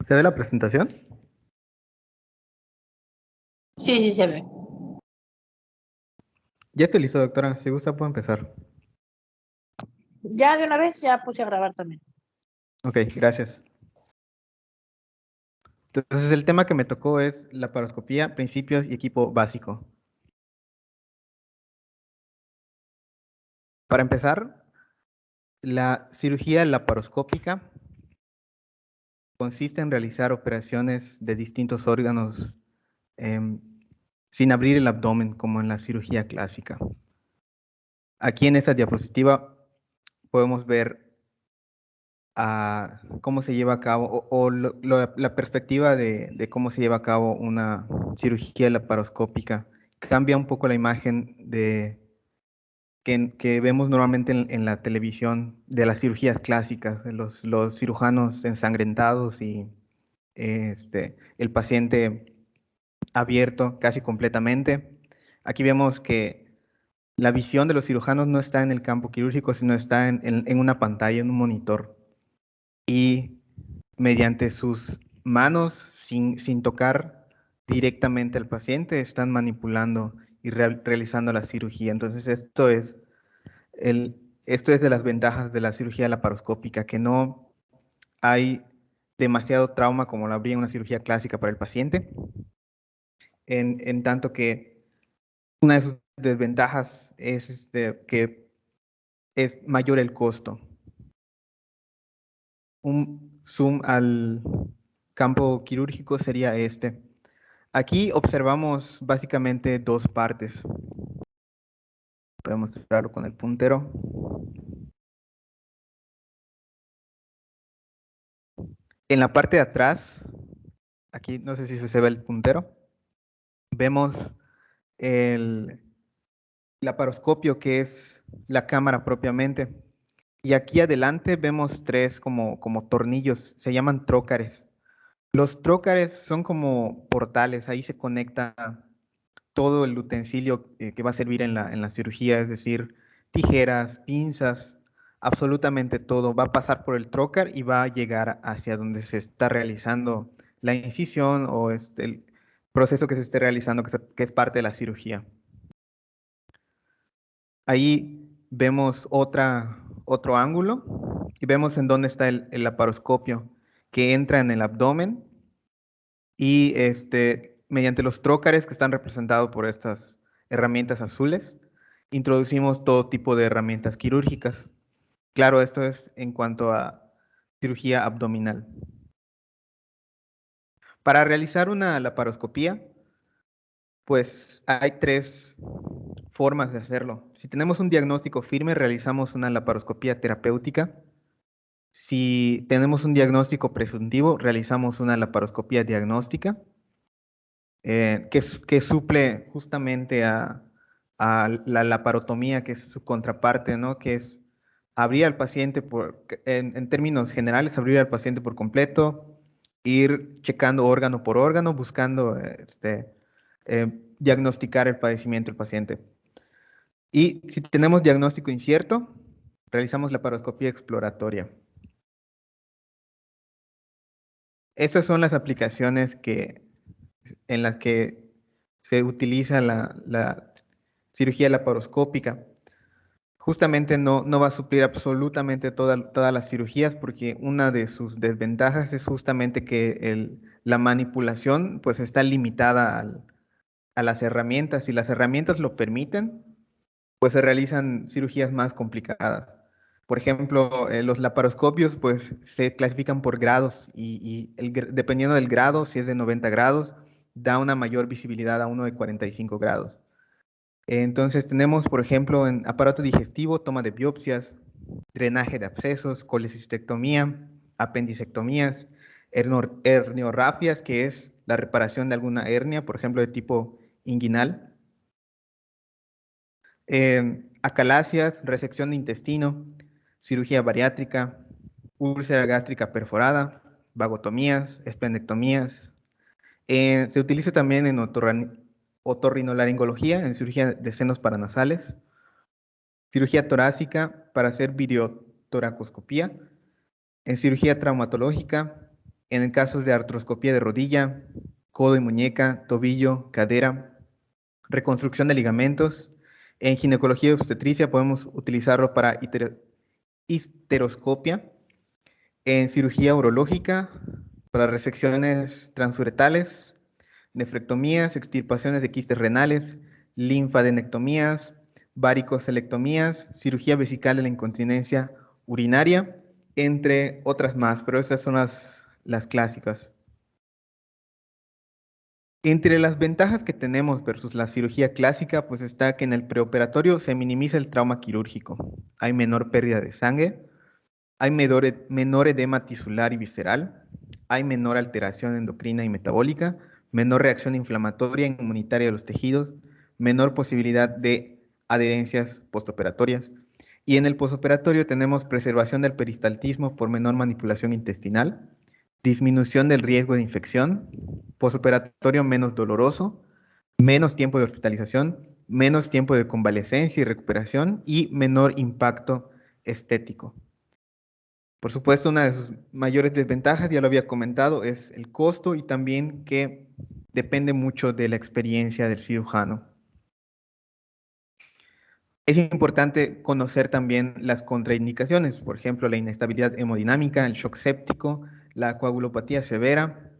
¿Se ve la presentación? Sí, sí se ve. Ya estoy listo, doctora. Si gusta, puedo empezar. Ya de una vez ya puse a grabar también. Ok, gracias. Entonces, el tema que me tocó es laparoscopía, principios y equipo básico. Para empezar, la cirugía laparoscópica consiste en realizar operaciones de distintos órganos em, sin abrir el abdomen, como en la cirugía clásica. Aquí en esta diapositiva podemos ver cómo se lleva a cabo la perspectiva de cómo se lleva a cabo una cirugía laparoscópica. Cambia un poco la imagen que vemos normalmente en la televisión de las cirugías clásicas, de los cirujanos ensangrentados y el paciente abierto casi completamente. Aquí vemos que la visión de los cirujanos no está en el campo quirúrgico, sino está en una pantalla, en un monitor. Y mediante sus manos, sin tocar directamente al paciente, están manipulando y realizando la cirugía. Entonces, esto es de las ventajas de la cirugía laparoscópica, que no hay demasiado trauma como lo habría en una cirugía clásica para el paciente, en tanto que una de sus desventajas es que es mayor el costo. Un zoom al campo quirúrgico sería este. Aquí observamos básicamente dos partes. Podemos mostrarlo con el puntero. En la parte de atrás, aquí no sé si se ve el puntero, vemos el laparoscopio, que es la cámara propiamente. Y aquí adelante vemos tres como tornillos, se llaman trócares. Los trócares son como portales, ahí se conecta todo el utensilio que va a servir en la cirugía, es decir, tijeras, pinzas, absolutamente todo va a pasar por el trocar y va a llegar hacia donde se está realizando la incisión o el proceso que se esté realizando, que es parte de la cirugía. Ahí vemos otro ángulo y vemos en dónde está el laparoscopio que entra en el abdomen y mediante los trócares que están representados por estas herramientas azules, introducimos todo tipo de herramientas quirúrgicas. Claro, esto es en cuanto a cirugía abdominal. Para realizar una laparoscopía, pues hay tres formas de hacerlo. Si tenemos un diagnóstico firme, realizamos una laparoscopía terapéutica. Si tenemos un diagnóstico presuntivo, realizamos una laparoscopía diagnóstica. Que suple justamente a la laparotomía, que es su contraparte, ¿no? Que es abrir al paciente en términos generales, abrir al paciente por completo, ir checando órgano por órgano, buscando diagnosticar el padecimiento del paciente. Y si tenemos diagnóstico incierto, realizamos la laparoscopía exploratoria. Estas son las aplicaciones en las que se utiliza la cirugía laparoscópica. Justamente no va a suplir absolutamente todas las cirugías, porque una de sus desventajas es justamente que la manipulación pues está limitada a las herramientas. Si las herramientas lo permiten, pues se realizan cirugías más complicadas. Por ejemplo, los laparoscopios pues se clasifican por grados dependiendo del grado, si es de 90 grados, da una mayor visibilidad a uno de 45 grados. Entonces tenemos, por ejemplo, en aparato digestivo, toma de biopsias, drenaje de abscesos, colecistectomía, apendicectomías, herniorrafias, que es la reparación de alguna hernia, por ejemplo, de tipo inguinal, acalacias, resección de intestino, cirugía bariátrica, úlcera gástrica perforada, vagotomías, esplenectomías. Se utiliza también en otorrinolaringología, en cirugía de senos paranasales, cirugía torácica para hacer videotoracoscopía, en cirugía traumatológica, En el caso de artroscopía de rodilla, codo y muñeca, tobillo, cadera, reconstrucción de ligamentos. En ginecología y obstetricia podemos utilizarlo para histeroscopia. En cirugía urológica, para resecciones transuretales, nefrectomías, extirpaciones de quistes renales, linfadenectomías, varicocelectomías, cirugía vesical en la incontinencia urinaria, entre otras más, pero estas son las clásicas. Entre las ventajas que tenemos versus la cirugía clásica, pues está que en el preoperatorio se minimiza el trauma quirúrgico, hay menor pérdida de sangre, hay menor edema tisular y visceral, hay menor alteración endocrina y metabólica, menor reacción inflamatoria e inmunitaria de los tejidos, menor posibilidad de adherencias postoperatorias. Y en el postoperatorio tenemos preservación del peristaltismo por menor manipulación intestinal, disminución del riesgo de infección, postoperatorio menos doloroso, menos tiempo de hospitalización, menos tiempo de convalecencia y recuperación y menor impacto estético. Por supuesto, una de sus mayores desventajas, ya lo había comentado, es el costo y también que depende mucho de la experiencia del cirujano. Es importante conocer también las contraindicaciones, por ejemplo, la inestabilidad hemodinámica, el shock séptico, la coagulopatía severa,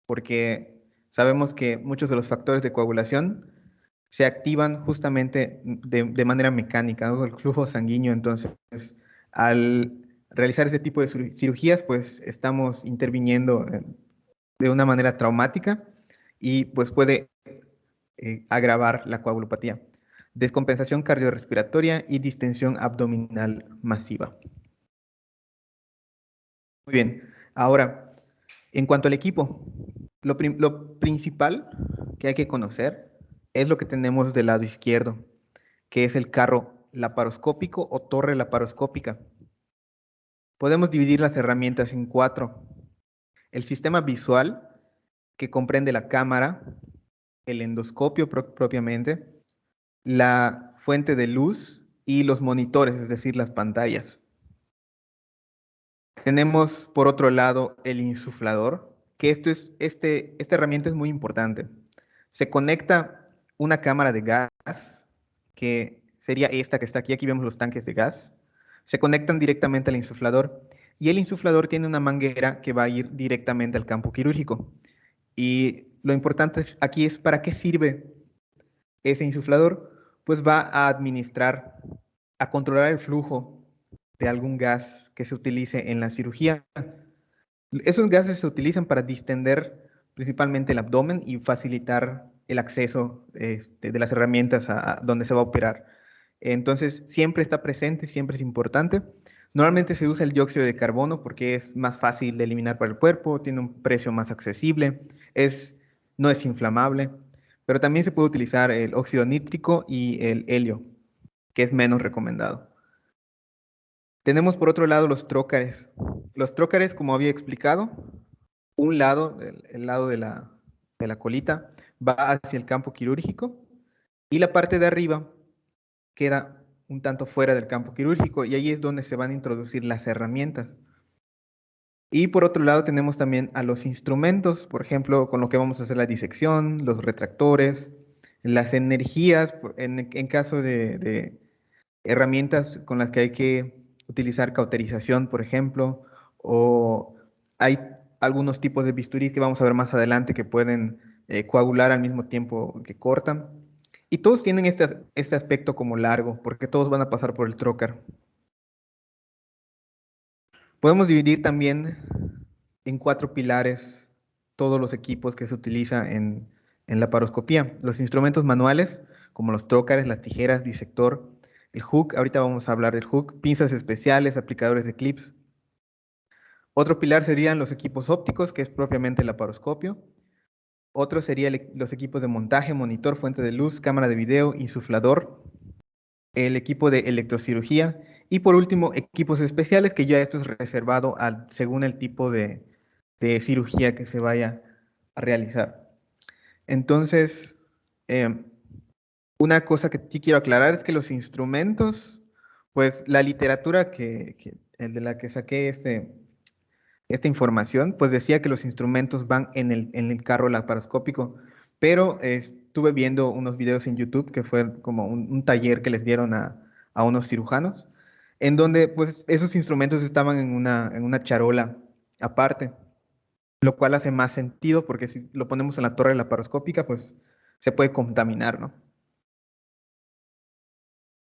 porque sabemos que muchos de los factores de coagulación se activan justamente de manera mecánica, ¿no? El flujo sanguíneo. Entonces, al realizar ese tipo de cirugías, pues estamos interviniendo de una manera traumática y pues puede agravar la coagulopatía. Descompensación cardiorrespiratoria y distensión abdominal masiva. Muy bien, ahora, en cuanto al equipo, lo principal que hay que conocer es lo que tenemos del lado izquierdo, que es el carro laparoscópico o torre laparoscópica. Podemos dividir las herramientas en 4. El sistema visual, que comprende la cámara, el endoscopio propiamente, la fuente de luz y los monitores, es decir, las pantallas. Tenemos, por otro lado, el insuflador, que esta herramienta es muy importante. Se conecta una cámara de gas, que sería esta que está aquí. Aquí vemos los tanques de gas. Se conectan directamente al insuflador y el insuflador tiene una manguera que va a ir directamente al campo quirúrgico. Y lo importante aquí es para qué sirve ese insuflador. Pues va a administrar, a controlar el flujo de algún gas que se utilice en la cirugía. Esos gases se utilizan para distender principalmente el abdomen y facilitar el acceso de las herramientas a donde se va a operar. Entonces, siempre está presente, siempre es importante. Normalmente se usa el dióxido de carbono porque es más fácil de eliminar para el cuerpo, tiene un precio más accesible, no es inflamable, pero también se puede utilizar el óxido nítrico y el helio, que es menos recomendado. Tenemos por otro lado los trócares. Los trócares, como había explicado, un lado, el lado de la colita, va hacia el campo quirúrgico y la parte de arriba queda un tanto fuera del campo quirúrgico y ahí es donde se van a introducir las herramientas. Y por otro lado tenemos también a los instrumentos, por ejemplo, con lo que vamos a hacer la disección, los retractores, las energías, en caso de herramientas con las que hay que utilizar cauterización, por ejemplo, o hay algunos tipos de bisturí que vamos a ver más adelante que pueden coagular al mismo tiempo que cortan. Y todos tienen este aspecto como largo, porque todos van a pasar por el trocar. Podemos dividir también en 4 pilares todos los equipos que se utilizan en la paroscopía. Los instrumentos manuales, como los trócares, las tijeras, disector, el hook, ahorita vamos a hablar del hook, pinzas especiales, aplicadores de clips. Otro pilar serían los equipos ópticos, que es propiamente el laparoscopio. Otro sería los equipos de montaje, monitor, fuente de luz, cámara de video, insuflador, el equipo de electrocirugía y por último equipos especiales, que ya esto es reservado según el tipo de cirugía que se vaya a realizar. Entonces, una cosa que sí quiero aclarar es que los instrumentos, pues la literatura de la que saqué esta información, pues decía que los instrumentos van en el carro laparoscópico, pero estuve viendo unos videos en YouTube que fue como un taller que les dieron a unos cirujanos, en donde pues esos instrumentos estaban en una charola aparte, lo cual hace más sentido porque si lo ponemos en la torre laparoscópica, pues se puede contaminar, ¿no?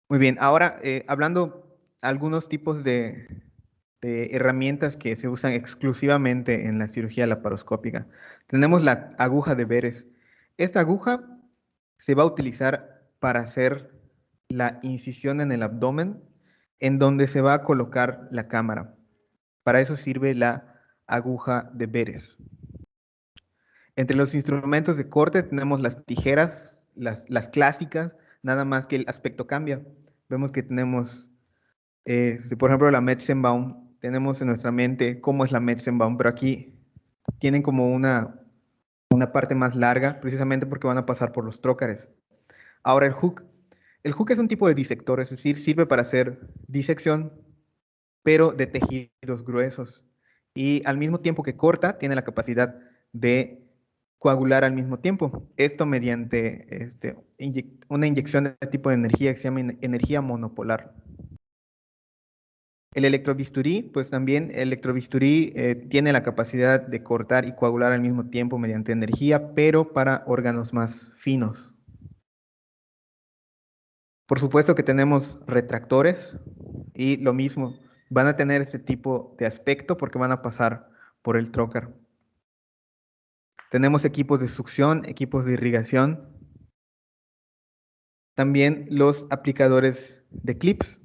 Muy bien, ahora hablando algunos tipos de herramientas que se usan exclusivamente en la cirugía laparoscópica. Tenemos la aguja de Veres. Esta aguja se va a utilizar para hacer la incisión en el abdomen, en donde se va a colocar la cámara. Para eso sirve la aguja de Veres. Entre los instrumentos de corte tenemos las tijeras, las clásicas, nada más que el aspecto cambia. Vemos que tenemos si por ejemplo la Metzenbaum, tenemos en nuestra mente cómo es la Metzenbaum, pero aquí tienen como una parte más larga, precisamente porque van a pasar por los trócares. Ahora el hook. El hook es un tipo de disector, es decir, sirve para hacer disección, pero de tejidos gruesos. Y al mismo tiempo que corta, tiene la capacidad de coagular al mismo tiempo. Esto mediante una inyección de tipo de energía que se llama energía monopolar. El electrobisturí, pues también el electrobisturí tiene la capacidad de cortar y coagular al mismo tiempo mediante energía, pero para órganos más finos. Por supuesto que tenemos retractores y lo mismo, van a tener este tipo de aspecto porque van a pasar por el trocar. Tenemos equipos de succión, equipos de irrigación, también los aplicadores de clips.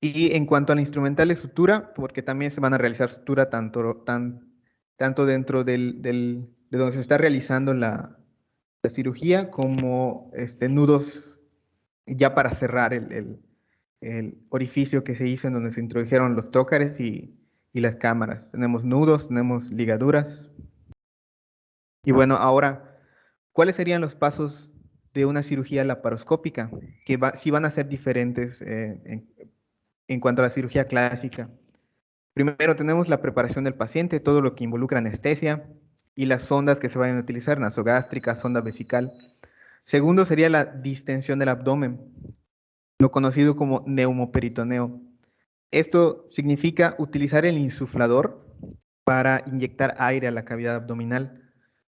Y en cuanto al instrumental de sutura, porque también se van a realizar sutura tanto dentro de donde se está realizando la cirugía como nudos ya para cerrar el orificio que se hizo en donde se introdujeron los trócares y las cámaras. Tenemos nudos, tenemos ligaduras. Y bueno, ahora, ¿cuáles serían los pasos de una cirugía laparoscópica? Sí van a ser diferentes en cuanto a la cirugía clásica. Primero tenemos la preparación del paciente, todo lo que involucra anestesia y las sondas que se vayan a utilizar, nasogástrica, sonda vesical. Segundo sería la distensión del abdomen, lo conocido como neumoperitoneo. Esto significa utilizar el insuflador para inyectar aire a la cavidad abdominal.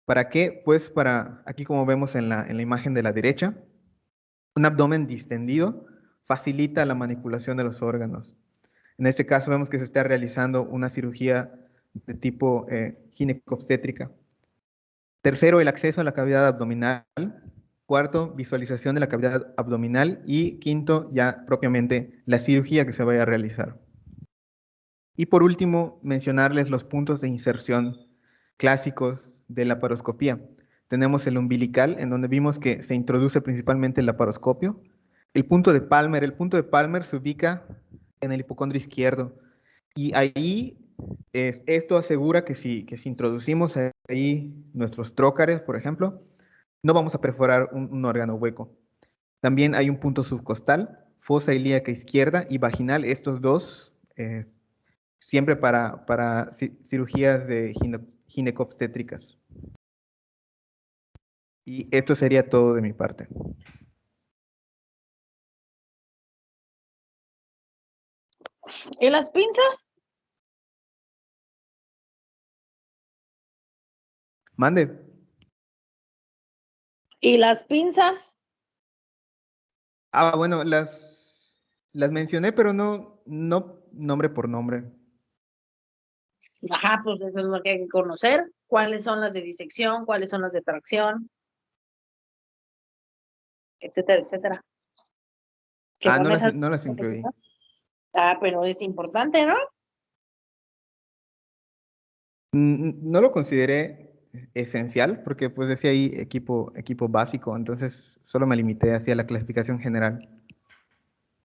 ¿Para qué? Pues para, aquí como vemos en la imagen de la derecha, un abdomen distendido facilita la manipulación de los órganos. En este caso vemos que se está realizando una cirugía de tipo ginecobstétrica. Tercero, el acceso a la cavidad abdominal. Cuarto, visualización de la cavidad abdominal. Y quinto, ya propiamente la cirugía que se vaya a realizar. Y por último, mencionarles los puntos de inserción clásicos de la laparoscopía. Tenemos el umbilical, en donde vimos que se introduce principalmente el laparoscopio. El punto de Palmer se ubica en el hipocondrio izquierdo. Y ahí esto asegura que si introducimos ahí nuestros trócares, por ejemplo, no vamos a perforar un órgano hueco. También hay un punto subcostal, fosa ilíaca izquierda y vaginal, estos dos, siempre para cirugías de ginecobstétricas. Y esto sería todo de mi parte. ¿Y las pinzas? Mande. ¿Y las pinzas? Ah, bueno, las mencioné, pero no nombre por nombre. Ajá, pues eso es lo que hay que conocer. ¿Cuáles son las de disección? ¿Cuáles son las de tracción? Etcétera, etcétera. Que Ah, son esas. no las incluí. Ah, pero es importante, ¿no? No lo consideré esencial porque pues decía ahí equipo básico, entonces solo me limité hacia la clasificación general.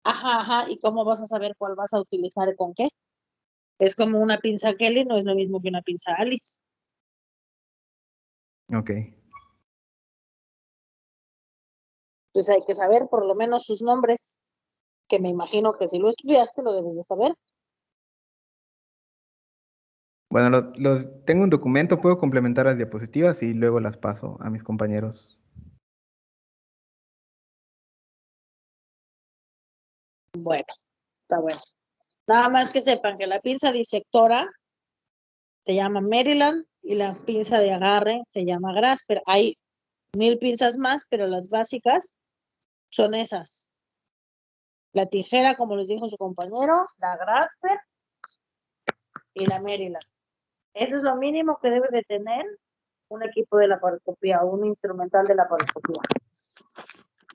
Ajá, ajá. ¿Y cómo vas a saber cuál vas a utilizar y con qué? Es como una pinza Kelly, no es lo mismo que una pinza Alice. Ok. Entonces hay que saber por lo menos sus nombres, que me imagino que si lo estudiaste lo debes de saber. Bueno, tengo un documento, puedo complementar las diapositivas y luego las paso a mis compañeros. Bueno, está bueno. Nada más que sepan que la pinza disectora se llama Maryland y la pinza de agarre se llama Grasper. Hay 1000 pinzas más, pero las básicas son esas. La tijera, como les dijo su compañero, la Grasper y la Maryland. Eso es lo mínimo que debe de tener un equipo de laparoscopía o un instrumental de laparoscopía.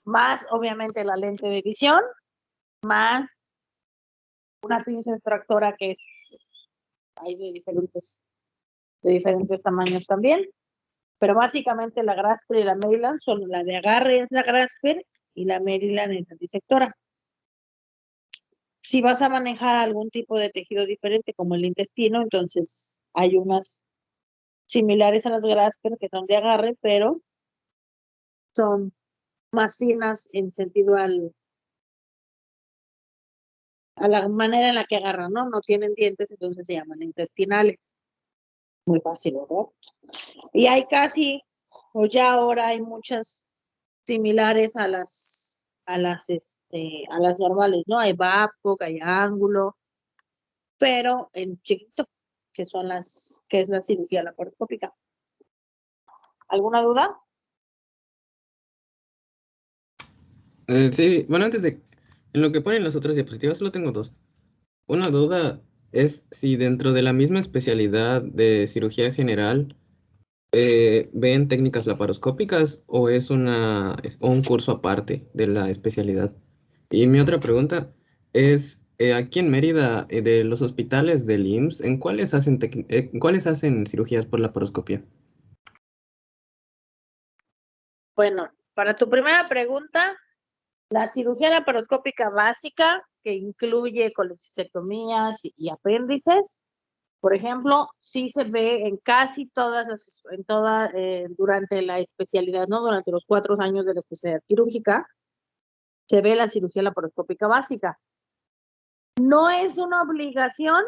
Más, obviamente, la lente de visión, más una pinza extractora que hay de diferentes tamaños también. Pero básicamente la Grasper y la Maryland son la de agarre es la Grasper y la Maryland es la disectora. Si vas a manejar algún tipo de tejido diferente como el intestino, entonces hay unas similares a las Grasper que son de agarre, pero son más finas en sentido a la manera en la que agarran, ¿no? No tienen dientes, entonces se llaman intestinales. Muy fácil, ¿verdad? Y hay casi, o ya ahora hay muchas similares a las normales, ¿no? Hay Babcock, hay ángulo, pero en chiquito, que es la cirugía laparoscópica. ¿Alguna duda? Sí, bueno, en lo que ponen las otras diapositivas, solo tengo dos. Una duda es si dentro de la misma especialidad de cirugía general ven técnicas laparoscópicas o o un curso aparte de la especialidad. Y mi otra pregunta es, aquí en Mérida, de los hospitales del IMSS, ¿en cuáles hacen cirugías por laparoscopia? Bueno, para tu primera pregunta, la cirugía laparoscópica básica, que incluye colecistectomías y apéndices, por ejemplo, sí se ve en casi durante la especialidad, ¿no? Durante los 4 años de la especialidad quirúrgica, se ve la cirugía laparoscópica básica. No es una obligación,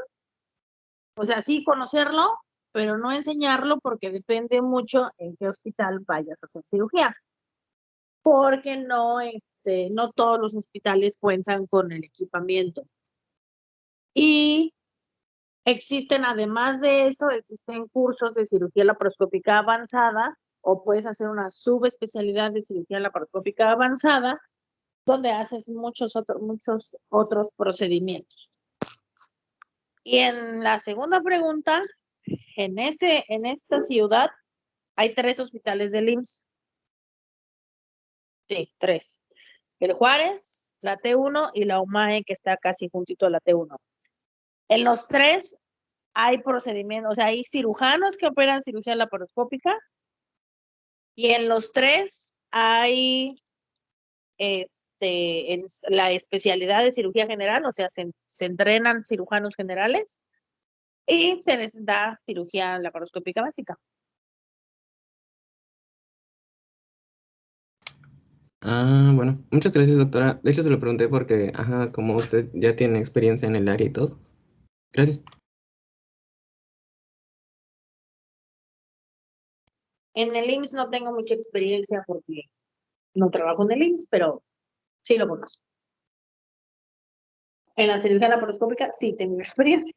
o sea, sí conocerlo, pero no enseñarlo porque depende mucho en qué hospital vayas a hacer cirugía. Porque no todos los hospitales cuentan con el equipamiento. Y existen, además de eso, existen cursos de cirugía laparoscópica avanzada o puedes hacer una subespecialidad de cirugía laparoscópica avanzada donde haces muchos otros procedimientos. Y en la segunda pregunta, en esta ciudad hay 3 hospitales del IMSS. Sí, 3. El Juárez, la T1 y la UMAE, que está casi juntito a la T1. En los 3 hay procedimientos, o sea, hay cirujanos que operan cirugía laparoscópica y en los 3 hay en la especialidad de cirugía general, o sea, se entrenan cirujanos generales y se les da cirugía laparoscópica básica. Ah, bueno, muchas gracias, doctora. De hecho, se lo pregunté porque, ajá, como usted ya tiene experiencia en el área y todo. Gracias. En el IMSS no tengo mucha experiencia porque no trabajo en el IMSS, pero sí lo conozco. En la cirugía laparoscópica sí tengo experiencia.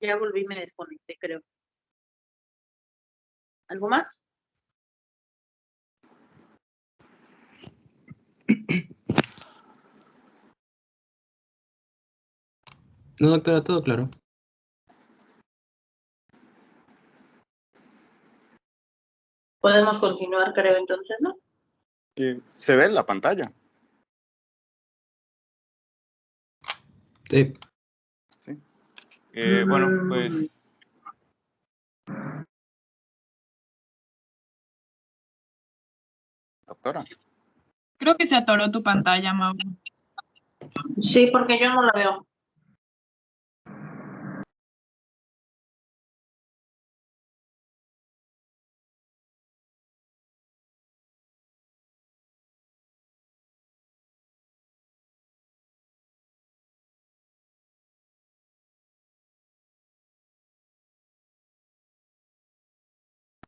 Ya volví, me desconecté, creo. ¿Algo más? No, doctora, todo claro. Podemos continuar, creo, entonces, ¿no? Se ve en la pantalla. Sí. Sí. Bueno, pues... Doctora. Creo que se atoró tu pantalla, Mauro. Sí, porque yo no la veo.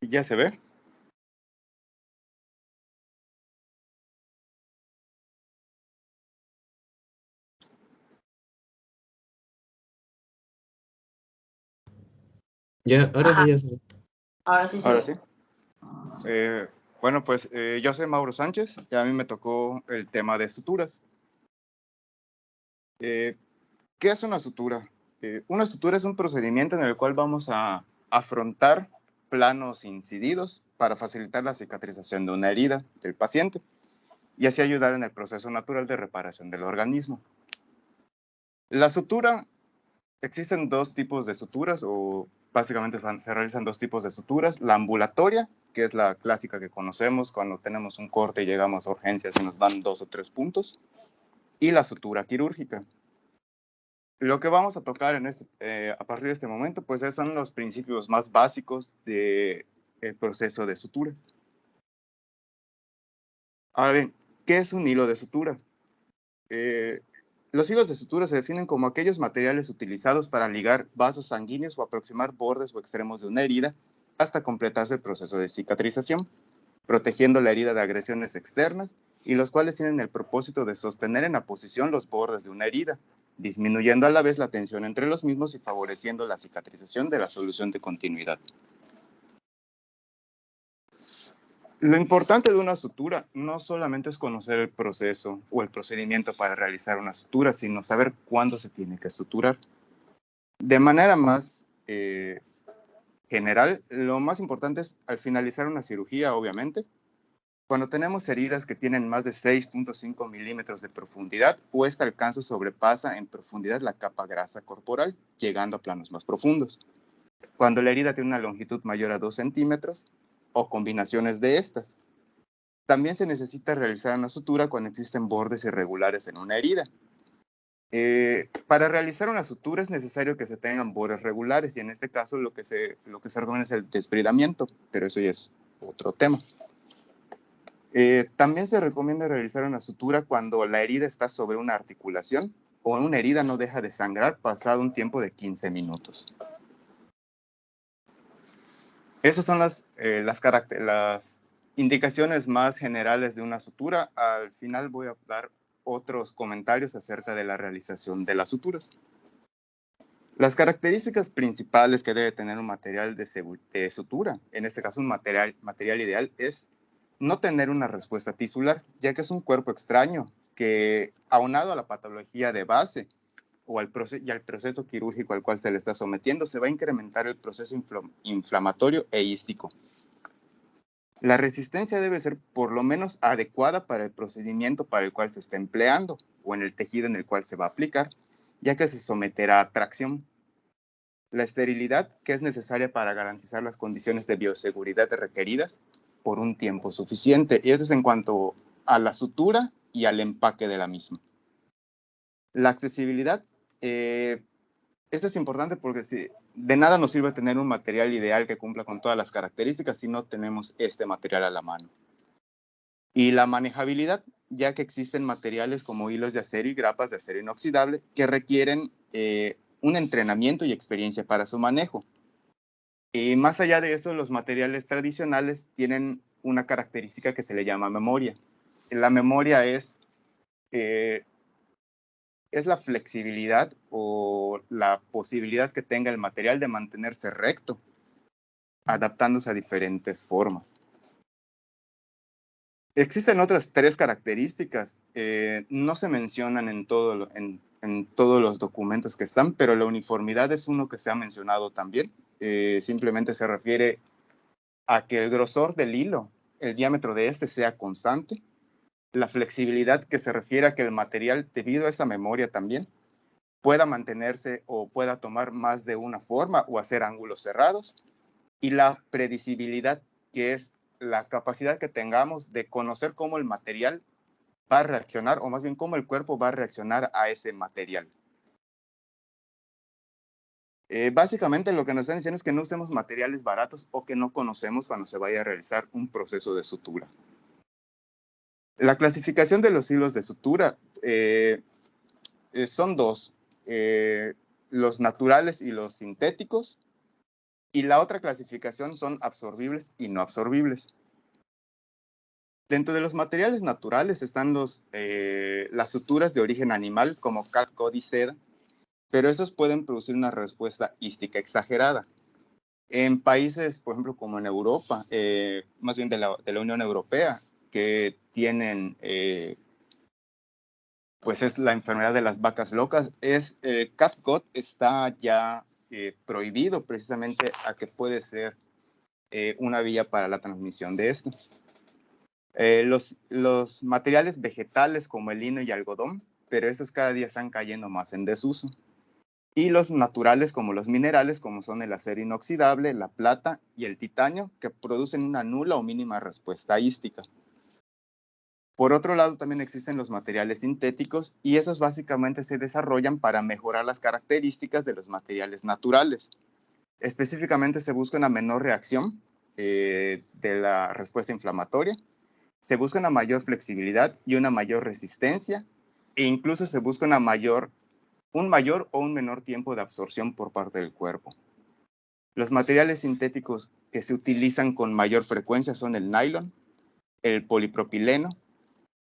¿Ya se ve? Ya, ahora Ajá. sí ya se ve. Ahora sí se Ahora ve. sí. Bueno, pues yo soy Mauro Sánchez y a mí me tocó el tema de suturas. ¿Qué es una sutura? Una sutura es un procedimiento en el cual vamos a afrontar planos incididos para facilitar la cicatrización de una herida del paciente y así ayudar en el proceso natural de reparación del organismo. La sutura, existen dos tipos de suturas, o básicamente se realizan dos tipos de suturas: la ambulatoria, que es la clásica que conocemos cuando tenemos un corte y llegamos a urgencias y nos dan 2 o 3 puntos, y la sutura quirúrgica. Lo que vamos a tocar a partir de este momento, pues son los principios más básicos del proceso de sutura. Ahora bien, ¿qué es un hilo de sutura? Los hilos de sutura se definen como aquellos materiales utilizados para ligar vasos sanguíneos o aproximar bordes o extremos de una herida hasta completarse el proceso de cicatrización, protegiendo la herida de agresiones externas, y los cuales tienen el propósito de sostener en la posición los bordes de una herida, disminuyendo a la vez la tensión entre los mismos y favoreciendo la cicatrización de la solución de continuidad. Lo importante de una sutura no solamente es conocer el proceso o el procedimiento para realizar una sutura, sino saber cuándo se tiene que suturar. De manera más general, lo más importante es al finalizar una cirugía, obviamente, cuando tenemos heridas que tienen más de 6.5 milímetros de profundidad, o este alcance sobrepasa en profundidad la capa grasa corporal, llegando a planos más profundos. Cuando la herida tiene una longitud mayor a 2 centímetros, o combinaciones de estas. También se necesita realizar una sutura cuando existen bordes irregulares en una herida. Para realizar una sutura es necesario que se tengan bordes regulares, y en este caso lo que se recomienda es el desbridamiento, pero eso ya es otro tema. También se recomienda realizar una sutura cuando la herida está sobre una articulación o una herida no deja de sangrar pasado un tiempo de 15 minutos. Esas son las indicaciones más generales de una sutura. Al final voy a dar otros comentarios acerca de la realización de las suturas. Las características principales que debe tener un material de sutura, en este caso un material ideal, es no tener una respuesta tisular, ya que es un cuerpo extraño que, aunado a la patología de base o al proceso quirúrgico al cual se le está sometiendo, se va a incrementar el proceso inflamatorio e ístico. La resistencia debe ser por lo menos adecuada para el procedimiento para el cual se está empleando o en el tejido en el cual se va a aplicar, ya que se someterá a tracción. La esterilidad, que es necesaria para garantizar las condiciones de bioseguridad requeridas por un tiempo suficiente. Y eso es en cuanto a la sutura y al empaque de la misma. La accesibilidad, esto es importante porque de nada nos sirve tener un material ideal que cumpla con todas las características si no tenemos este material a la mano. Y la manejabilidad, ya que existen materiales como hilos de acero y grapas de acero inoxidable que requieren un entrenamiento y experiencia para su manejo. Y más allá de eso, los materiales tradicionales tienen una característica que se le llama memoria. La memoria es la flexibilidad o la posibilidad que tenga el material de mantenerse recto, adaptándose a diferentes formas. Existen otras 3 características, no se mencionan en todos los documentos que están, pero la uniformidad es uno que se ha mencionado también. Simplemente se refiere a que el grosor del hilo, el diámetro de este sea constante. La flexibilidad, que se refiere a que el material, debido a esa memoria también, pueda mantenerse o pueda tomar más de una forma o hacer ángulos cerrados, y la predecibilidad, que es la capacidad que tengamos de conocer cómo el material va a reaccionar, o más bien cómo el cuerpo va a reaccionar a ese material. Básicamente lo que nos están diciendo es que no usemos materiales baratos o que no conocemos cuando se vaya a realizar un proceso de sutura. La clasificación de los hilos de sutura son dos, los naturales y los sintéticos, y la otra clasificación son absorbibles y no absorbibles. Dentro de los materiales naturales están las suturas de origen animal, como catgut y seda, pero estos pueden producir una respuesta ística exagerada. En países, por ejemplo, como en Europa, más bien de la Unión Europea, que tienen, pues es la enfermedad de las vacas locas, el catgut está ya prohibido precisamente a que puede ser una vía para la transmisión de esto. Los materiales vegetales como el lino y algodón, pero estos cada día están cayendo más en desuso. Y los naturales como los minerales, como son el acero inoxidable, la plata y el titanio, que producen una nula o mínima respuesta ística. Por otro lado, también existen los materiales sintéticos, y esos básicamente se desarrollan para mejorar las características de los materiales naturales. Específicamente se busca una menor reacción de la respuesta inflamatoria, se busca una mayor flexibilidad y una mayor resistencia, e incluso se busca un mayor o un menor tiempo de absorción por parte del cuerpo. Los materiales sintéticos que se utilizan con mayor frecuencia son el nylon, el polipropileno,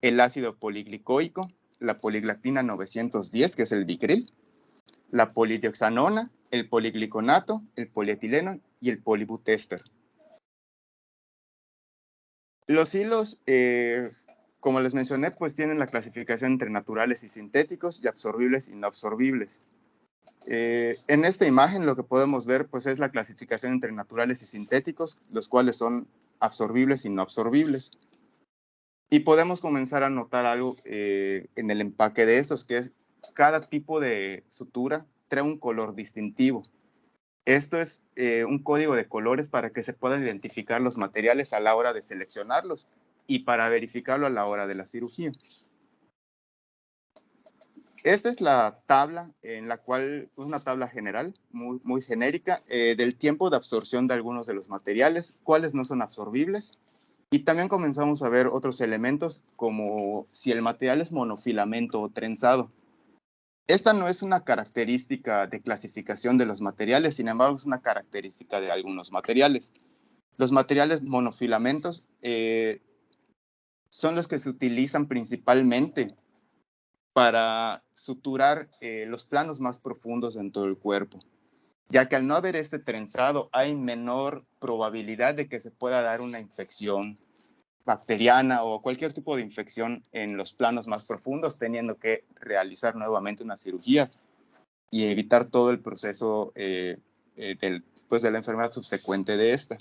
el ácido poliglicoico, la poliglactina 910, que es el dicril, la polidioxanona, el poligliconato, el polietileno y el polibutéster. Los hilos, como les mencioné, pues tienen la clasificación entre naturales y sintéticos y absorbibles y no absorbibles. En esta imagen lo que podemos ver pues es la clasificación entre naturales y sintéticos, los cuales son absorbibles y no absorbibles. Y podemos comenzar a notar algo en el empaque de estos, que es cada tipo de sutura trae un color distintivo. Esto es un código de colores para que se puedan identificar los materiales a la hora de seleccionarlos y para verificarlo a la hora de la cirugía. Esta es la tabla en la cual es una tabla general, muy genérica, del tiempo de absorción de algunos de los materiales, cuáles no son absorbibles. Y también comenzamos a ver otros elementos como si el material es monofilamento o trenzado. Esta no es una característica de clasificación de los materiales, sin embargo es una característica de algunos materiales. Los materiales monofilamentos son los que se utilizan principalmente para suturar los planos más profundos dentro del cuerpo, ya que al no haber este trenzado hay menor probabilidad de que se pueda dar una infección bacteriana o cualquier tipo de infección en los planos más profundos, teniendo que realizar nuevamente una cirugía y evitar todo el proceso de la enfermedad subsecuente de esta.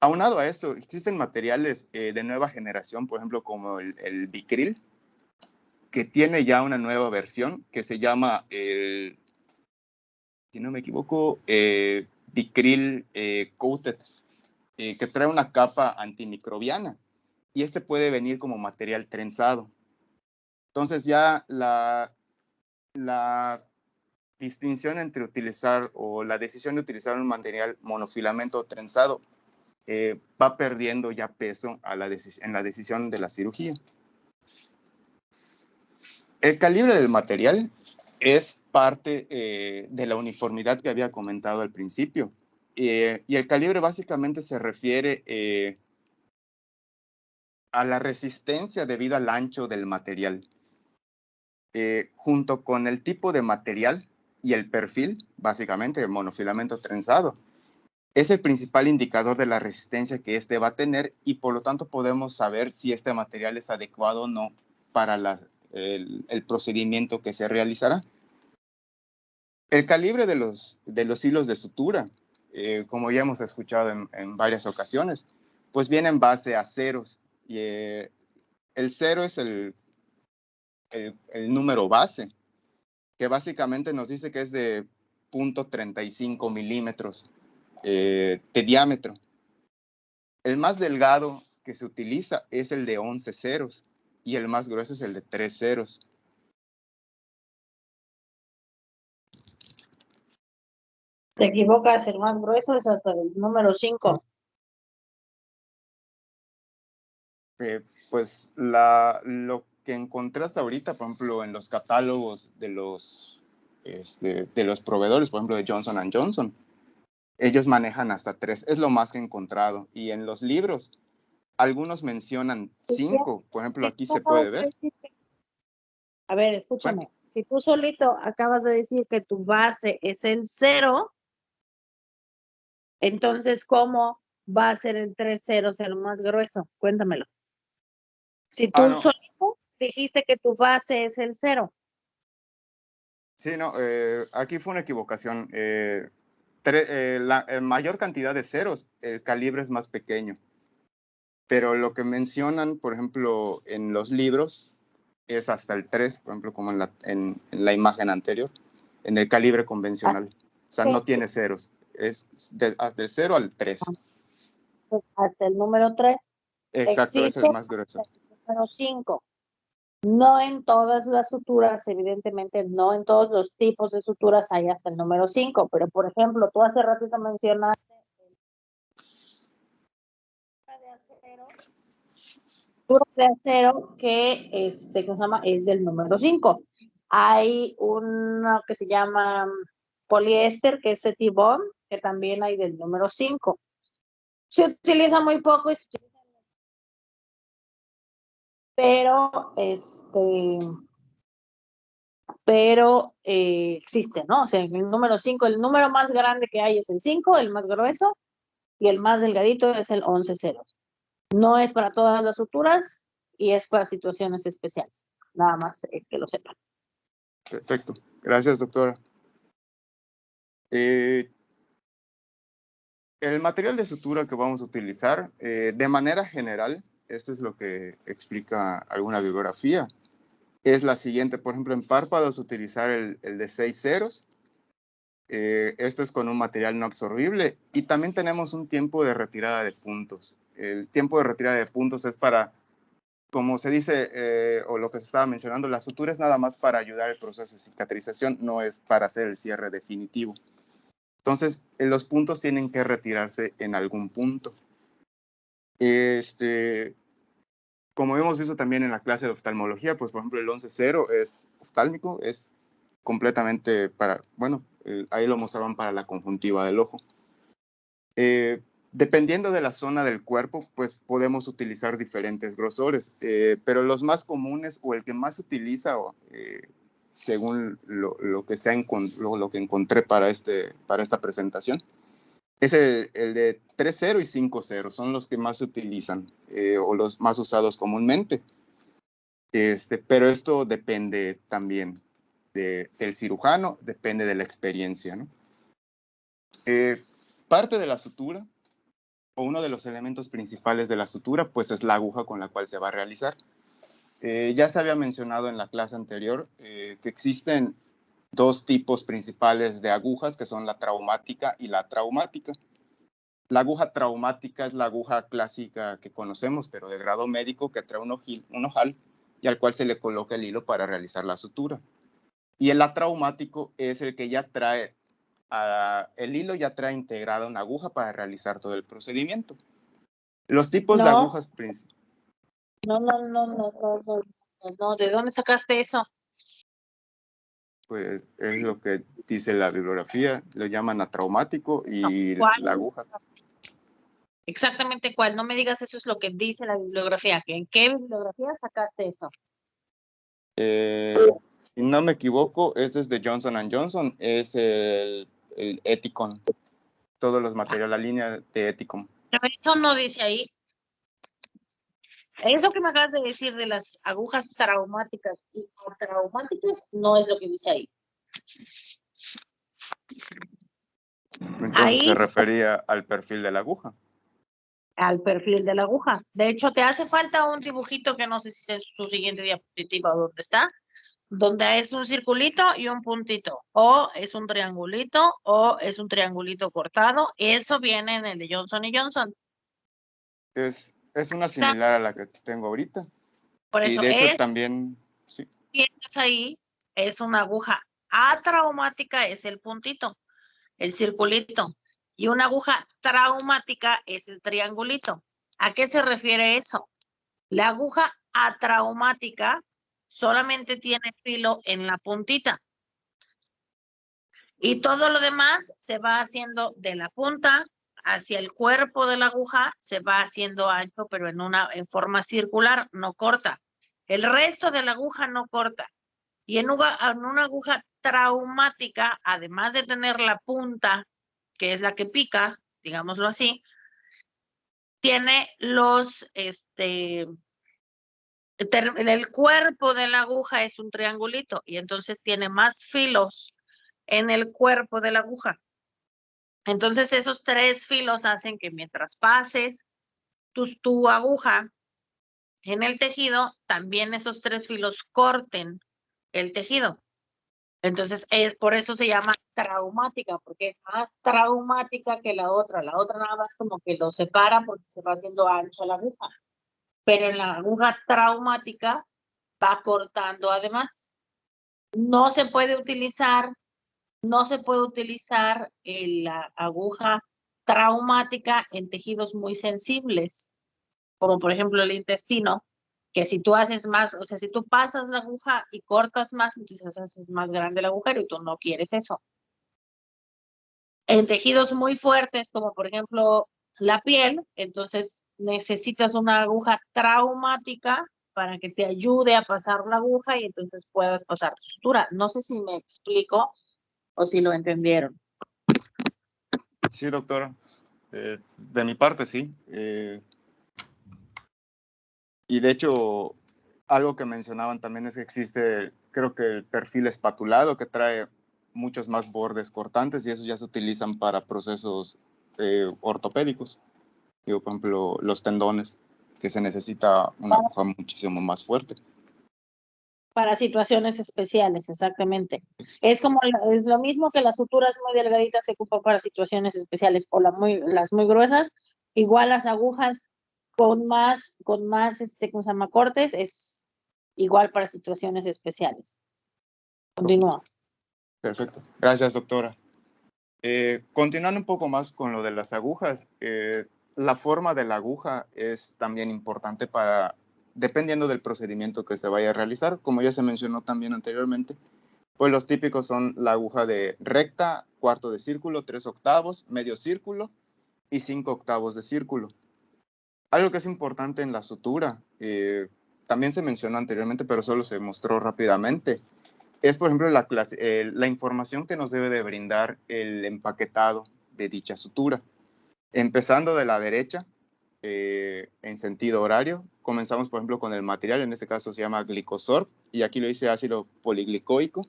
Aunado a esto, existen materiales de nueva generación, por ejemplo, como el dicril, que tiene ya una nueva versión que se llama si no me equivoco, dicril coated, que trae una capa antimicrobiana, y este puede venir como material trenzado. Entonces ya la distinción entre utilizar o la decisión de utilizar un material monofilamento o trenzado va perdiendo ya peso en la decisión de la cirugía. El calibre del material es parte de la uniformidad que había comentado al principio. Y el calibre básicamente se refiere a la resistencia debido al ancho del material. Junto con el tipo de material y el perfil, básicamente de monofilamento trenzado, es el principal indicador de la resistencia que este va a tener, y por lo tanto podemos saber si este material es adecuado o no para el procedimiento que se realizará. El calibre de los hilos de sutura, como ya hemos escuchado en varias ocasiones, pues viene en base a ceros. Y el cero es el número base. que básicamente nos dice que es de 0.35 milímetros de diámetro. El más delgado que se utiliza es el de 11 ceros y el más grueso es el de 3 ceros. Te equivocas, el más grueso es hasta el número 5. Pues lo que encontré hasta ahorita, por ejemplo, en los catálogos de los proveedores, por ejemplo, de Johnson & Johnson, ellos manejan hasta 3, es lo más que he encontrado. Y en los libros, algunos mencionan 5, por ejemplo, aquí se puede ver. A ver, escúchame. Bueno, si tú solito acabas de decir que tu base es el 0, entonces, ¿cómo va a ser el 3 ceros el más grueso? Cuéntamelo. Si tú no. solito dijiste que tu base es el 0. Sí, no, aquí fue una equivocación. La mayor cantidad de ceros, el calibre es más pequeño. Pero lo que mencionan, por ejemplo, en los libros, es hasta el 3, por ejemplo, como en la imagen anterior, en el calibre convencional. O sea, no tiene ceros. Es del 0 al 3. Hasta el número 3. Exacto, existe es el más grueso. El número 5. No en todas las suturas, evidentemente, no en todos los tipos de suturas hay hasta el número 5, pero por ejemplo, tú hace ratito mencionaste de acero que ¿cómo se llama? Es del número 5. Hay uno que se llama poliéster, que es Cetibond, que también hay del número 5. Se utiliza muy poco y se utiliza, pero existe, ¿no? O sea, el número 5, el número más grande que hay es el 5, el más grueso, y el más delgadito es el 11 ceros. No es para todas las suturas y es para situaciones especiales. Nada más es que lo sepan. Perfecto. Gracias, doctora. El material de sutura que vamos a utilizar, de manera general, esto es lo que explica alguna bibliografía, es la siguiente. Por ejemplo, en párpados utilizar el de 6 ceros. Esto es con un material no absorbible. Y también tenemos un tiempo de retirada de puntos. El tiempo de retirada de puntos es para, como se dice, o lo que se estaba mencionando, la sutura es nada más para ayudar al proceso de cicatrización, no es para hacer el cierre definitivo. Entonces, los puntos tienen que retirarse en algún punto. Como hemos visto también en la clase de oftalmología, pues por ejemplo el 11-0 es oftálmico, es completamente para, bueno, ahí lo mostraban para la conjuntiva del ojo. Dependiendo de la zona del cuerpo, pues podemos utilizar diferentes grosores, pero los más comunes o el que más se utiliza, según lo que encontré para esta presentación, es el de 3-0 y 5-0, son los que más se utilizan o los más usados comúnmente. Pero esto depende también del cirujano, depende de la experiencia, ¿no? Parte de la sutura, o uno de los elementos principales de la sutura, pues es la aguja con la cual se va a realizar. Ya se había mencionado en la clase anterior que existen dos tipos principales de agujas, que son la traumática y la traumática. La aguja traumática es la aguja clásica que conocemos, pero de grado médico, que trae un ojal y al cual se le coloca el hilo para realizar la sutura. Y el atraumático es el que ya trae, el hilo ya trae integrada una aguja para realizar todo el procedimiento. Los tipos de agujas principales. No, ¿de dónde sacaste eso? Pues es lo que dice la bibliografía, lo llaman atraumático y la aguja. Exactamente cuál, no me digas eso es lo que dice la bibliografía. ¿En qué bibliografía sacaste eso? Si no me equivoco, este es de Johnson & Johnson, es el Ethicon, todos los materiales, la línea de Ethicon. Pero eso no dice ahí. Eso que me acabas de decir de las agujas traumáticas y atraumáticas no es lo que dice ahí. Entonces ahí se refería al perfil de la aguja. Al perfil de la aguja. De hecho, te hace falta un dibujito que no sé si es su siguiente diapositiva o dónde está, donde es un circulito y un puntito, o es un triangulito, o es un triangulito cortado. Eso viene en el de Johnson y Johnson. Es una similar a la que tengo ahorita. Por Y eso de hecho también, sí. tienes ahí, es una aguja atraumática, es el puntito, el circulito, y una aguja traumática es el triangulito. ¿A qué se refiere eso? La aguja atraumática solamente tiene filo en la puntita. Y todo lo demás se va haciendo de la punta hacia el cuerpo de la aguja, se va haciendo ancho, pero en forma circular, no corta. El resto de la aguja no corta. Y en una aguja traumática, además de tener la punta, que es la que pica, digámoslo así, tiene el cuerpo de la aguja es un triangulito y entonces tiene más filos en el cuerpo de la aguja. Entonces esos 3 filos hacen que mientras pases tu aguja en el tejido, también esos 3 filos corten el tejido. Entonces por eso se llama traumática, porque es más traumática que la otra. La otra nada más como que lo separa porque se va haciendo ancha la aguja. Pero en la aguja traumática va cortando además. No se puede utilizar la aguja traumática en tejidos muy sensibles, como por ejemplo el intestino, que si tú haces más, o sea, si tú pasas la aguja y cortas más, entonces haces más grande el agujero y tú no quieres eso. En tejidos muy fuertes, como por ejemplo la piel, entonces necesitas una aguja traumática para que te ayude a pasar la aguja y entonces puedas pasar tu sutura. No sé si me explico o si lo entendieron. Sí, doctora. De mi parte, sí. Y de hecho, algo que mencionaban también es que existe, creo que el perfil espatulado, que trae muchos más bordes cortantes y esos ya se utilizan para procesos ortopédicos. Digo, por ejemplo, los tendones, que se necesita una aguja muchísimo más fuerte. Para situaciones especiales, exactamente. Es lo mismo que las suturas muy delgaditas se ocupan para situaciones especiales, o las muy gruesas, igual las agujas con más, ¿cómo se llama? Cortes, es igual para situaciones especiales. Continúa. Perfecto. Gracias, doctora. Continuando un poco más con lo de las agujas, la forma de la aguja es también importante dependiendo del procedimiento que se vaya a realizar, como ya se mencionó también anteriormente, pues los típicos son la aguja de recta, cuarto de círculo, 3/8, medio círculo y 5/8 de círculo. Algo que es importante en la sutura, también se mencionó anteriormente, pero solo se mostró rápidamente, es, por ejemplo, la información que nos debe de brindar el empaquetado de dicha sutura. Empezando de la derecha, en sentido horario, comenzamos, por ejemplo, con el material, en este caso se llama glicosorb, y aquí lo dice ácido poliglicoico,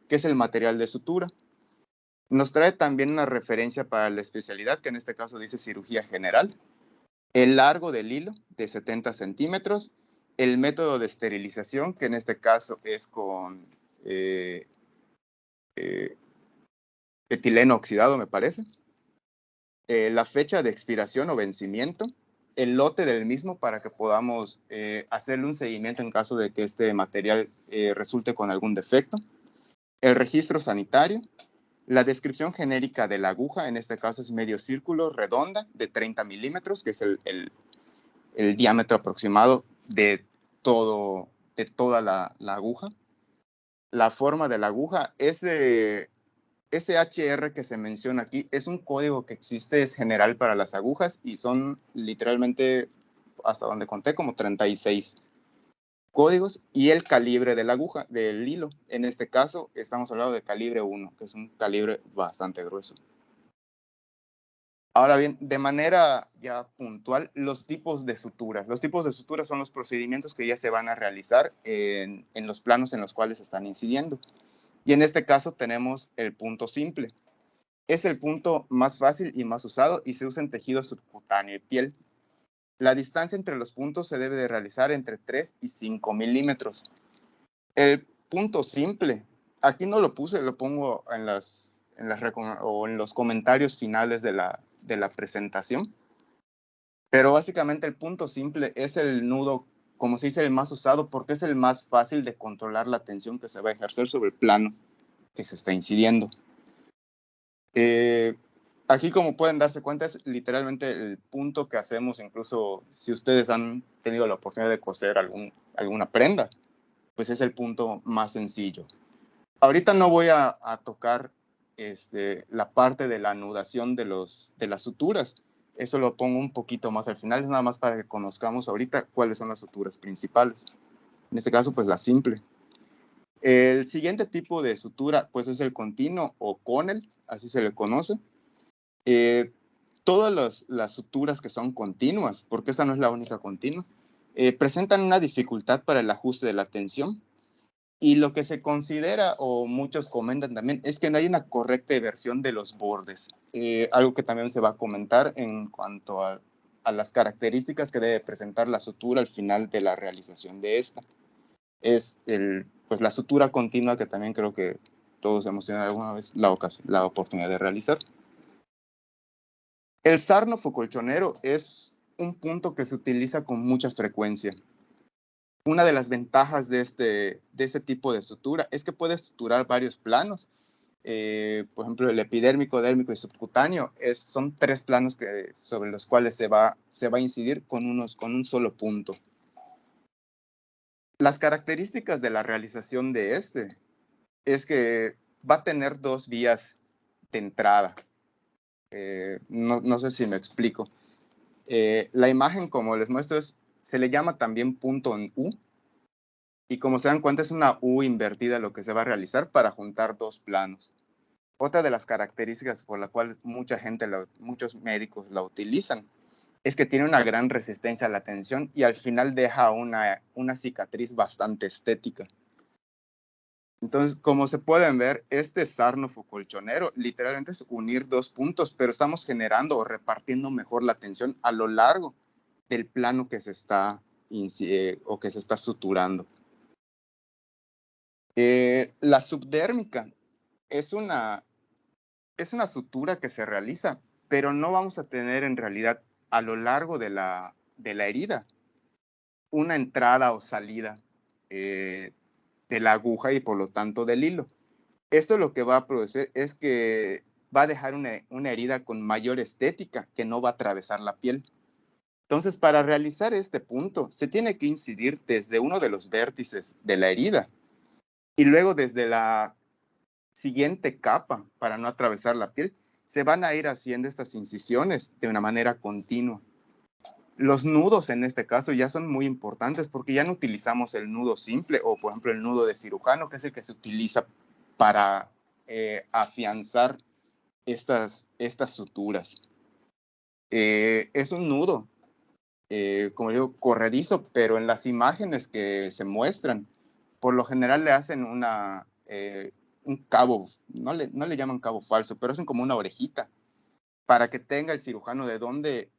que es el material de sutura. Nos trae también una referencia para la especialidad, que en este caso dice cirugía general, el largo del hilo de 70 centímetros, el método de esterilización, que en este caso es con etileno oxidado, me parece, la fecha de expiración o vencimiento, el lote del mismo para que podamos hacerle un seguimiento en caso de que este material resulte con algún defecto, el registro sanitario, la descripción genérica de la aguja, en este caso es medio círculo redonda de 30 milímetros, que es el diámetro aproximado de toda la aguja. La forma de la aguja, ese HR que se menciona aquí es un código que existe, es general para las agujas y son literalmente, hasta donde conté, como 36 códigos, y el calibre de la aguja, del hilo. En este caso estamos hablando de calibre 1, que es un calibre bastante grueso. Ahora bien, de manera ya puntual, los tipos de suturas. Los tipos de suturas son los procedimientos que ya se van a realizar en los planos en los cuales están incidiendo. Y en este caso tenemos el punto simple. Es el punto más fácil y más usado y se usa en tejido subcutáneo y piel. La distancia entre los puntos se debe de realizar entre 3 y 5 milímetros. El punto simple. Aquí no lo puse, lo pongo en los comentarios finales de la presentación. Pero básicamente el punto simple es el nudo, como se dice, el más usado porque es el más fácil de controlar la tensión que se va a ejercer sobre el plano que se está incidiendo. Aquí, como pueden darse cuenta, es literalmente el punto que hacemos, incluso si ustedes han tenido la oportunidad de coser alguna prenda, pues es el punto más sencillo. Ahorita no voy a tocar la parte de la anudación de las suturas. Eso lo pongo un poquito más al final, es nada más para que conozcamos ahorita cuáles son las suturas principales. En este caso, pues la simple. El siguiente tipo de sutura, pues es el continuo o conel, así se le conoce. Todas las suturas que son continuas, porque esta no es la única continua, presentan una dificultad para el ajuste de la tensión. Y lo que se considera, o muchos comentan también, es que no hay una correcta inversión de los bordes. Algo que también se va a comentar en cuanto a las características que debe presentar la sutura al final de la realización de esta. Es pues la sutura continua que también creo que todos hemos tenido alguna vez la oportunidad de realizar. El sarnofo colchonero es un punto que se utiliza con mucha frecuencia. Una de las ventajas de este tipo de sutura es que puede suturar varios planos. Por ejemplo, el epidérmico, dérmico y subcutáneo son 3 planos sobre los cuales se va a incidir con un solo punto. Las características de la realización de es que va a tener 2 vías de entrada. No sé si me explico. La imagen, como les muestro, se le llama también punto en U. Y como se dan cuenta, es una U invertida lo que se va a realizar para juntar 2 planos. Otra de las características por la cual muchos médicos la utilizan es que tiene una gran resistencia a la tensión y al final deja una cicatriz bastante estética. Entonces, como se pueden ver, este sarnofo colchonero literalmente es unir 2 puntos, pero estamos generando o repartiendo mejor la tensión a lo largo del plano que se está suturando. La subdérmica es una sutura que se realiza, pero no vamos a tener en realidad a lo largo de la herida una entrada o salida de la aguja y por lo tanto del hilo. Esto lo que va a producir es que va a dejar una herida con mayor estética que no va a atravesar la piel. Entonces, para realizar este punto, se tiene que incidir desde uno de los vértices de la herida y luego desde la siguiente capa, para no atravesar la piel, se van a ir haciendo estas incisiones de una manera continua. Los nudos en este caso ya son muy importantes porque ya no utilizamos el nudo simple o, por ejemplo, el nudo de cirujano, que es el que se utiliza para afianzar estas suturas. Es un nudo, como digo, corredizo, pero en las imágenes que se muestran, por lo general le hacen un cabo, no le llaman cabo falso, pero hacen como una orejita para que tenga el cirujano de dónde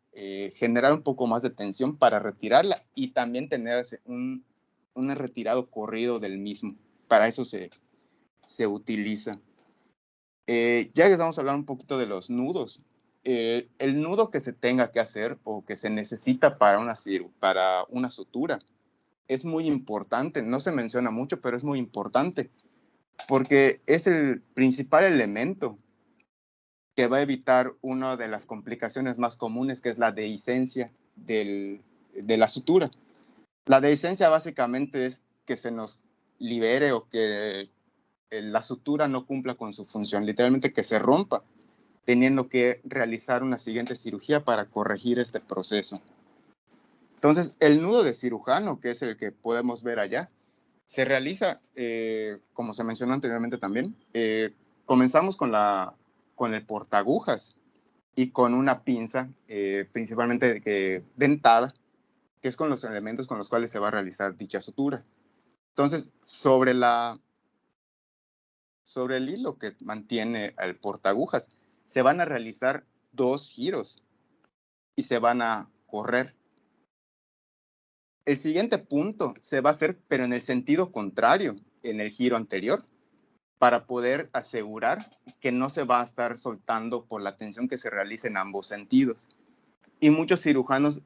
generar un poco más de tensión para retirarla y también tener un retirado corrido del mismo. Para eso se utiliza. Ya que estamos hablando un poquito de los nudos, el nudo que se tenga que hacer o que se necesita para una sutura es muy importante. No se menciona mucho, pero es muy importante porque es el principal elemento que va a evitar una de las complicaciones más comunes, que es la dehiscencia de la sutura. La dehiscencia básicamente es que se nos libere o que la sutura no cumpla con su función, literalmente que se rompa, teniendo que realizar una siguiente cirugía para corregir este proceso. Entonces, el nudo de cirujano, que es el que podemos ver allá, se realiza, como se mencionó anteriormente también, comenzamos con el portaagujas y con una pinza, principalmente dentada, que es con los elementos con los cuales se va a realizar dicha sutura. Entonces, sobre el hilo que mantiene el portaagujas, se van a realizar 2 giros y se van a correr. El siguiente punto se va a hacer, pero en el sentido contrario. en el giro anterior para poder asegurar que no se va a estar soltando por la tensión que se realiza en ambos sentidos. Y muchos cirujanos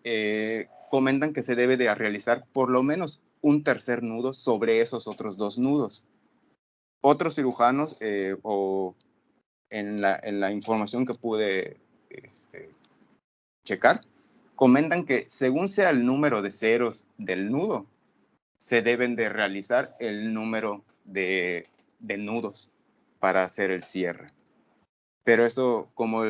comentan que se debe de realizar por lo menos un tercer nudo sobre esos otros dos nudos. Otros cirujanos, o en la información que pude checar, comentan que según sea el número de ceros del nudo, se deben de realizar el número de nudos para hacer el cierre. Pero eso, como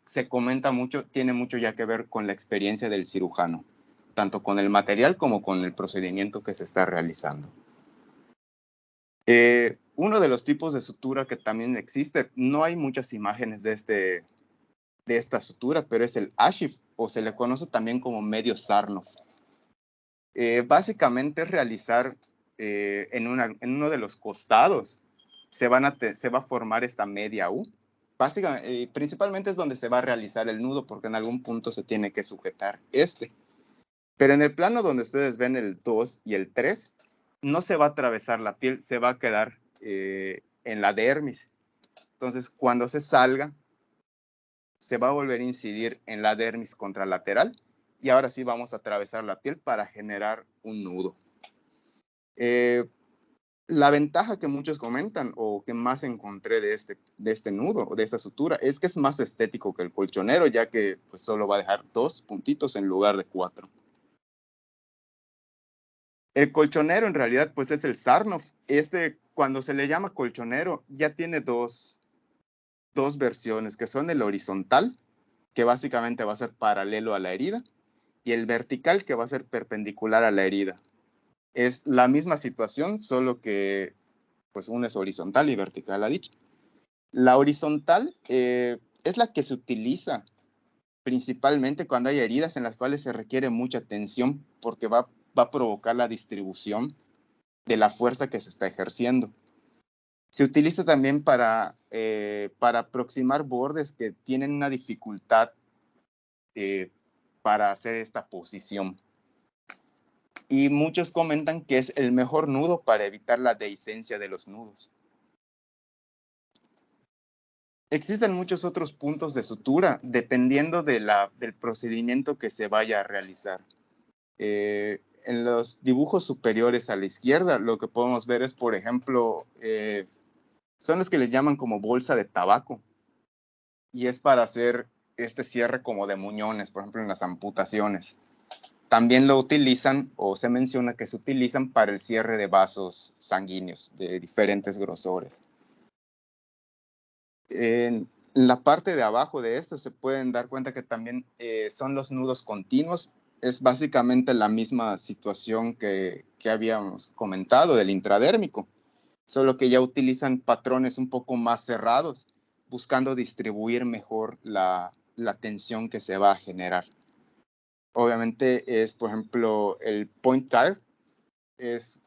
se comenta mucho, tiene mucho ya que ver con la experiencia del cirujano, tanto con el material como con el procedimiento que se está realizando. Uno de los tipos de sutura que también existe, no hay muchas imágenes de esta sutura, pero es el Ashif, o se le conoce también como medio Sarnoff. Básicamente es realizar en uno de los costados, se va a formar esta media U. Básicamente, principalmente es donde se va a realizar el nudo, porque en algún punto se tiene que sujetar este. Pero en el plano donde ustedes ven el 2 y el 3, no se va a atravesar la piel, se va a quedar en la dermis. Entonces, cuando se salga, se va a volver a incidir en la dermis contralateral y ahora sí vamos a atravesar la piel para generar un nudo. La ventaja que muchos comentan o que más encontré de este nudo o de esta sutura es que es más estético que el colchonero, ya que pues, solo va a dejar 2 puntitos en lugar de 4. El colchonero en realidad pues es el Sarnoff. Cuando se le llama colchonero ya tiene dos versiones, que son el horizontal, que básicamente va a ser paralelo a la herida, y el vertical, que va a ser perpendicular a la herida. Es la misma situación, solo que pues uno es horizontal y vertical, ha dicho. La horizontal es la que se utiliza principalmente cuando hay heridas en las cuales se requiere mucha tensión, porque va a provocar la distribución de la fuerza que se está ejerciendo. Se utiliza también para aproximar bordes que tienen una dificultad para hacer esta posición. Y muchos comentan que es el mejor nudo para evitar la dehiscencia de los nudos. Existen muchos otros puntos de sutura dependiendo del procedimiento que se vaya a realizar. En los dibujos superiores a la izquierda, lo que podemos ver es, por ejemplo, son los que les llaman como bolsa de tabaco. Y es para hacer este cierre como de muñones, por ejemplo, en las amputaciones. También lo utilizan, o se menciona que se utilizan para el cierre de vasos sanguíneos de diferentes grosores. En la parte de abajo de esto se pueden dar cuenta que también son los nudos continuos. Es básicamente la misma situación que habíamos comentado del intradérmico, solo que ya utilizan patrones un poco más cerrados, buscando distribuir mejor la tensión que se va a generar. Obviamente es, por ejemplo, el point tire, es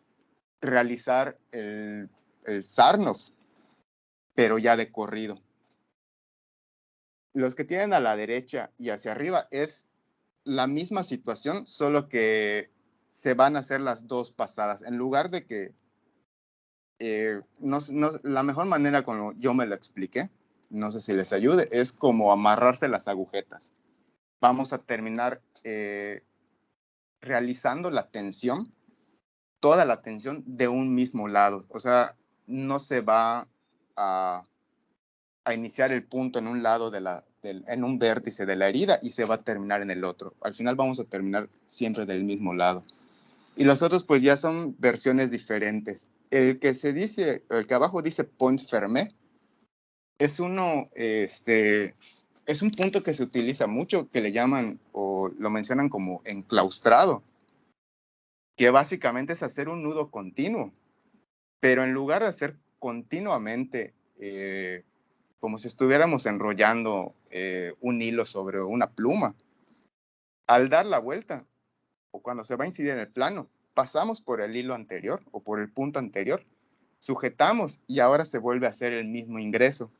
realizar el Sarnoff, pero ya de corrido. Los que tienen a la derecha y hacia arriba es la misma situación, solo que se van a hacer las dos pasadas. En lugar de que, la mejor manera como yo me lo expliqué, no sé si les ayude, es como amarrarse las agujetas. Vamos a terminar realizando la tensión, toda la tensión de un mismo lado. O sea, no se va a iniciar el punto en un lado en un vértice de la herida y se va a terminar en el otro. Al final vamos a terminar siempre del mismo lado. Y los otros pues ya son versiones diferentes. El que abajo dice point fermé, es es un punto que se utiliza mucho, que le llaman o lo mencionan como enclaustrado, que básicamente es hacer un nudo continuo, pero en lugar de hacer continuamente como si estuviéramos enrollando un hilo sobre una pluma, al dar la vuelta o cuando se va a incidir en el plano, pasamos por el hilo anterior o por el punto anterior, sujetamos y ahora se vuelve a hacer el mismo ingreso.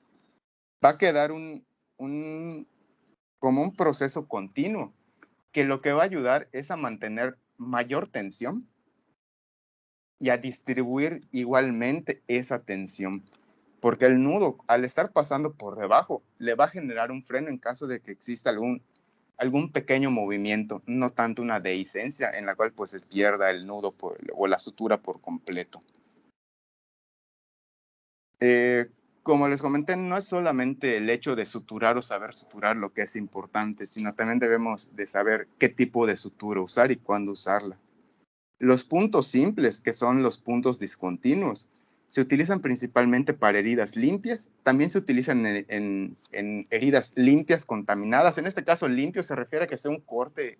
Va a quedar como un proceso continuo, que lo que va a ayudar es a mantener mayor tensión y a distribuir igualmente esa tensión. Porque el nudo, al estar pasando por debajo, le va a generar un freno en caso de que exista algún pequeño movimiento, no tanto una dehiscencia en la cual pues se pierda el nudo o la sutura por completo. Como les comenté, no es solamente el hecho de suturar o saber suturar lo que es importante, sino también debemos de saber qué tipo de sutura usar y cuándo usarla. Los puntos simples, que son los puntos discontinuos, se utilizan principalmente para heridas limpias. También se utilizan en heridas limpias contaminadas. En este caso, limpio se refiere a que sea un corte,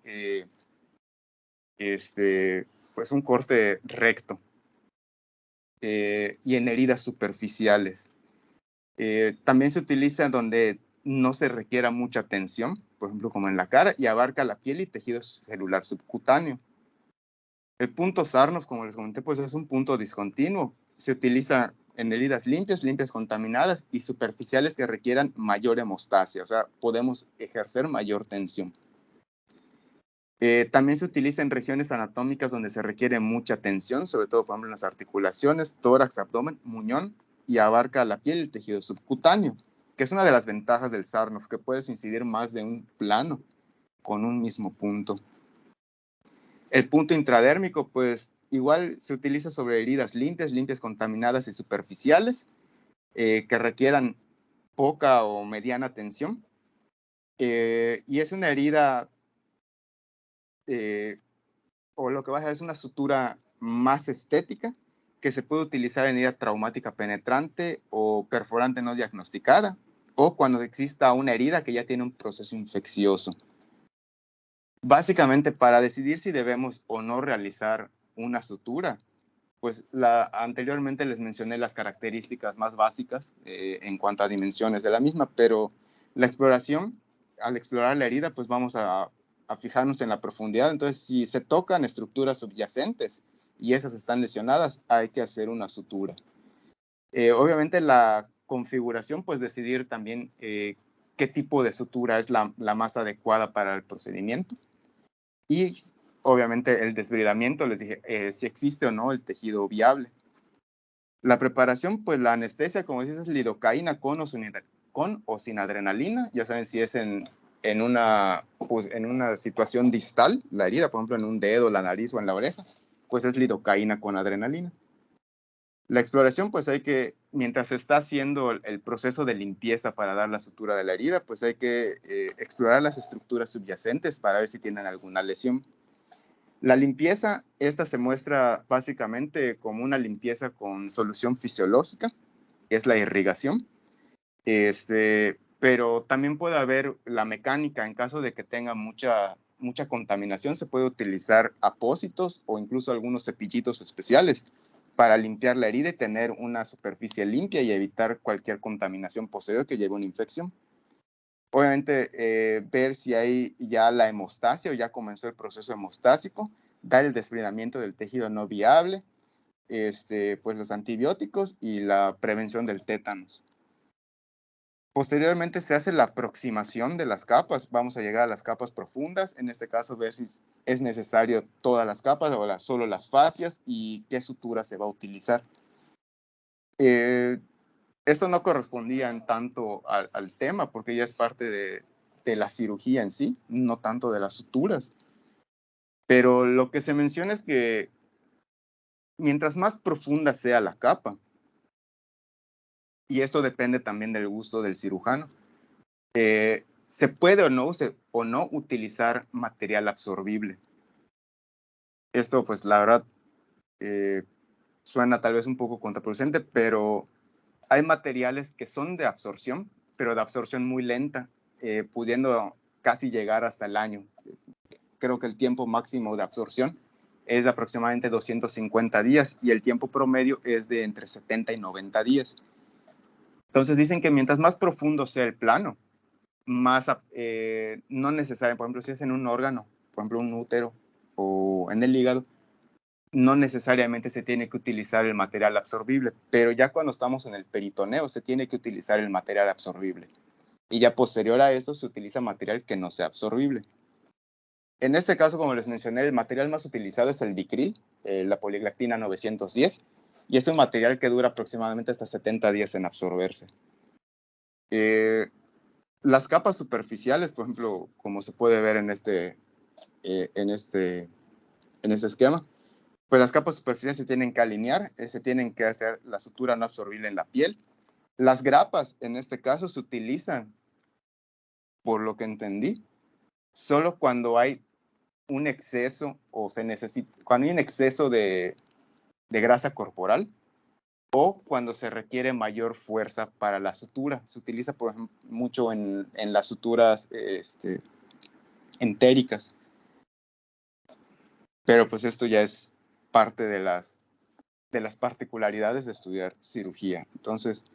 pues un corte recto. Y en heridas superficiales. También se utiliza donde no se requiera mucha tensión, por ejemplo, como en la cara, y abarca la piel y tejido celular subcutáneo. El punto Sarnoff, como les comenté, pues es un punto discontinuo. Se utiliza en heridas limpias, limpias contaminadas y superficiales que requieran mayor hemostasia, o sea, podemos ejercer mayor tensión. También se utiliza en regiones anatómicas donde se requiere mucha tensión, sobre todo, por ejemplo, en las articulaciones, tórax, abdomen, muñón, y abarca la piel y el tejido subcutáneo, que es una de las ventajas del Sarnoff, que puedes incidir más de un plano con un mismo punto. El punto intradérmico, pues igual se utiliza sobre heridas limpias, limpias contaminadas y superficiales, que requieran poca o mediana tensión. Y es una herida, o lo que va a ser es una sutura más estética, que se puede utilizar en herida traumática penetrante o perforante no diagnosticada, o cuando exista una herida que ya tiene un proceso infeccioso. Básicamente, para decidir si debemos o no realizar una sutura, pues anteriormente les mencioné las características más básicas en cuanto a dimensiones de la misma, pero la exploración, al explorar la herida, pues vamos a fijarnos en la profundidad. Entonces, si se tocan estructuras subyacentes y esas están lesionadas, hay que hacer una sutura. Obviamente la configuración, pues decidir también qué tipo de sutura es la más adecuada para el procedimiento. Y obviamente el desbridamiento, les dije, si existe o no el tejido viable. La preparación, pues la anestesia, como dices, es lidocaína con o sin adrenalina. Ya saben si es en una situación distal, la herida, por ejemplo, en un dedo, la nariz o en la oreja, pues es lidocaína con adrenalina. La exploración, pues hay que, mientras se está haciendo el proceso de limpieza para dar la sutura de la herida, pues hay que explorar las estructuras subyacentes para ver si tienen alguna lesión. La limpieza, esta se muestra básicamente como una limpieza con solución fisiológica, que es la irrigación. Pero también puede haber la mecánica, en caso de que tenga mucha contaminación, se puede utilizar apósitos o incluso algunos cepillitos especiales para limpiar la herida y tener una superficie limpia y evitar cualquier contaminación posterior que lleve una infección. Obviamente, ver si hay ya la hemostasia o ya comenzó el proceso hemostásico, dar el desbridamiento del tejido no viable, pues los antibióticos y la prevención del tétanos. Posteriormente se hace la aproximación de las capas. Vamos a llegar a las capas profundas. En este caso, ver si es necesario todas las capas o solo las fascias y qué sutura se va a utilizar. Esto no correspondía en tanto al tema porque ya es parte de la cirugía en sí, no tanto de las suturas. Pero lo que se menciona es que mientras más profunda sea la capa, y esto depende también del gusto del cirujano, se puede o no utilizar material absorbible. Esto, pues, la verdad, suena tal vez un poco contraproducente, pero hay materiales que son de absorción, pero de absorción muy lenta, pudiendo casi llegar hasta el año. Creo que el tiempo máximo de absorción es de aproximadamente 250 días y el tiempo promedio es de entre 70 y 90 días. Entonces dicen que mientras más profundo sea el plano, más, no necesario, por ejemplo, si es en un órgano, por ejemplo, un útero o en el hígado, no necesariamente se tiene que utilizar el material absorbible, pero ya cuando estamos en el peritoneo se tiene que utilizar el material absorbible. Y ya posterior a esto se utiliza material que no sea absorbible. En este caso, como les mencioné, el material más utilizado es el dicril, la poliglactina 910, y es un material que dura aproximadamente hasta 70 días en absorberse. Las capas superficiales, por ejemplo, como se puede ver en este esquema, pues las capas superficiales se tienen que alinear, se tienen que hacer la sutura no absorbible en la piel. Las grapas, en este caso, se utilizan, por lo que entendí, solo cuando hay un exceso o cuando hay un exceso de grasa corporal o cuando se requiere mayor fuerza para la sutura. Se utiliza, por ejemplo, mucho en las suturas entéricas. Pero pues esto ya es parte de las particularidades de estudiar cirugía. Entonces,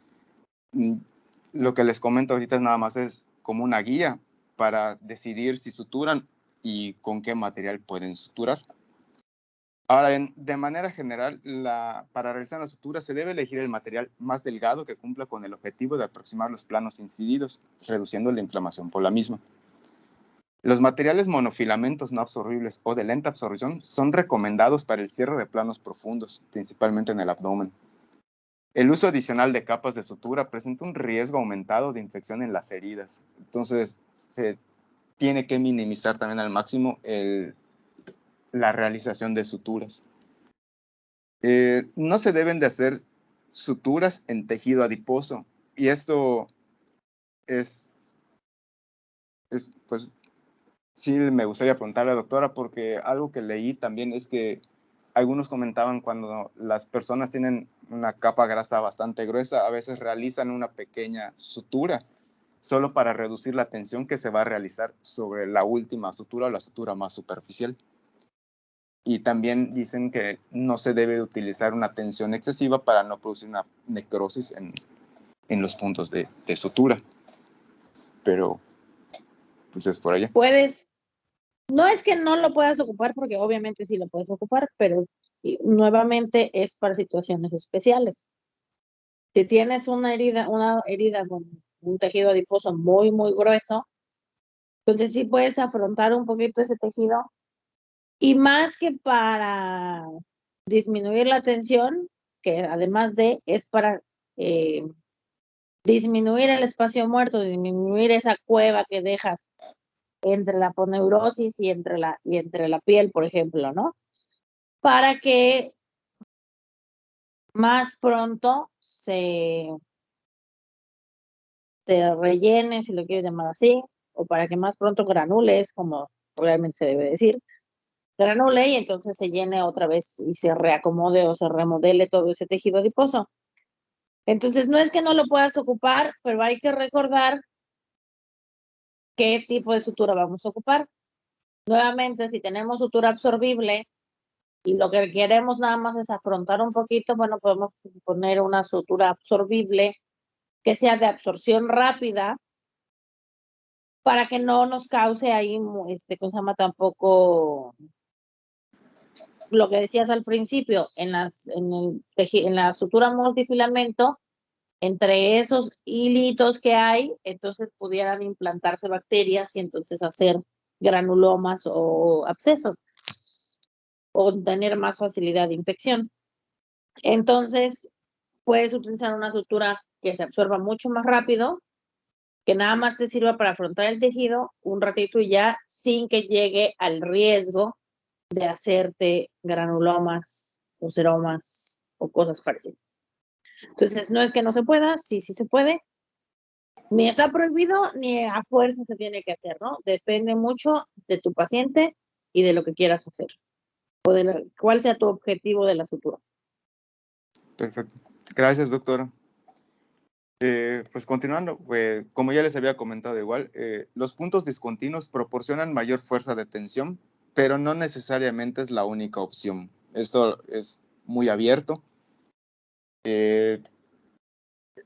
lo que les comento ahorita nada más es como una guía para decidir si suturan y con qué material pueden suturar. Ahora, de manera general, para realizar la sutura se debe elegir el material más delgado que cumpla con el objetivo de aproximar los planos incididos, reduciendo la inflamación por la misma. Los materiales monofilamentos no absorbibles o de lenta absorción son recomendados para el cierre de planos profundos, principalmente en el abdomen. El uso adicional de capas de sutura presenta un riesgo aumentado de infección en las heridas. Entonces, se tiene que minimizar también al máximo la realización de suturas. No se deben de hacer suturas en tejido adiposo. Y esto pues, sí me gustaría preguntarle a la doctora, porque algo que leí también es que algunos comentaban cuando las personas tienen una capa grasa bastante gruesa, a veces realizan una pequeña sutura, solo para reducir la tensión que se va a realizar sobre la última sutura o la sutura más superficial. Y también dicen que no se debe utilizar una tensión excesiva para no producir una necrosis en los puntos de sutura. Pero, pues es por allá. No es que no lo puedas ocupar, porque obviamente sí lo puedes ocupar, pero nuevamente es para situaciones especiales. Si tienes una herida con un tejido adiposo muy, muy grueso, entonces sí puedes afrontar un poquito ese tejido. Y más que para disminuir la tensión, que además es para disminuir el espacio muerto, disminuir esa cueva que dejas entre la aponeurosis y entre la piel, por ejemplo, ¿no? Para que más pronto se rellene, si lo quieres llamar así, o para que más pronto granules, como realmente se debe decir, granule y entonces se llene otra vez y se reacomode o se remodele todo ese tejido adiposo. Entonces, no es que no lo puedas ocupar, pero hay que recordar qué tipo de sutura vamos a ocupar. Nuevamente, si tenemos sutura absorbible y lo que queremos nada más es afrontar un poquito, bueno, podemos poner una sutura absorbible que sea de absorción rápida para que no nos cause ahí, ¿cómo se llama? Tampoco lo que decías al principio, en la sutura multifilamento, entre esos hilitos que hay, entonces pudieran implantarse bacterias y entonces hacer granulomas o abscesos o tener más facilidad de infección. Entonces, puedes utilizar una sutura que se absorba mucho más rápido, que nada más te sirva para afrontar el tejido un ratito y ya, sin que llegue al riesgo de hacerte granulomas o seromas o cosas parecidas. Entonces, no es que no se pueda, sí se puede. Ni está prohibido, ni a fuerza se tiene que hacer, ¿no? Depende mucho de tu paciente y de lo que quieras hacer, o de cuál sea tu objetivo de la sutura. Perfecto. Gracias, doctora. Pues continuando, como ya les había comentado igual, los puntos discontinuos proporcionan mayor fuerza de tensión, pero no necesariamente es la única opción. Esto es muy abierto.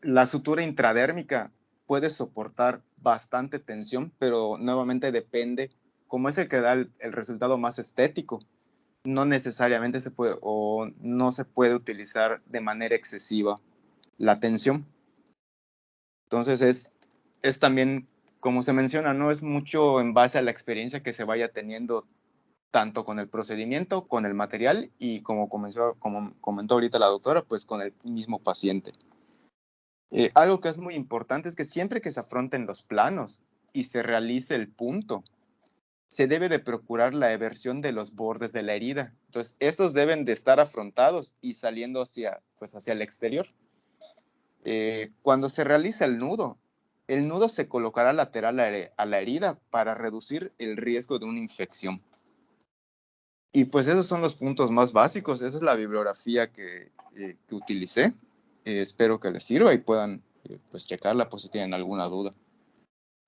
La sutura intradérmica puede soportar bastante tensión, pero nuevamente depende, como es el que da el resultado más estético, no necesariamente se puede o no se puede utilizar de manera excesiva la tensión. Entonces es también como se menciona, no es mucho en base a la experiencia que se vaya teniendo tanto con el procedimiento, con el material y como comentó ahorita la doctora, pues con el mismo paciente. Algo que es muy importante es que siempre que se afronten los planos y se realice el punto, se debe de procurar la eversión de los bordes de la herida. Entonces, estos deben de estar afrontados y saliendo hacia el exterior. Cuando se realiza el nudo se colocará lateral a la herida para reducir el riesgo de una infección. Y pues esos son los puntos más básicos. Esa es la bibliografía que utilicé. Espero que les sirva y puedan pues checarla por si tienen alguna duda.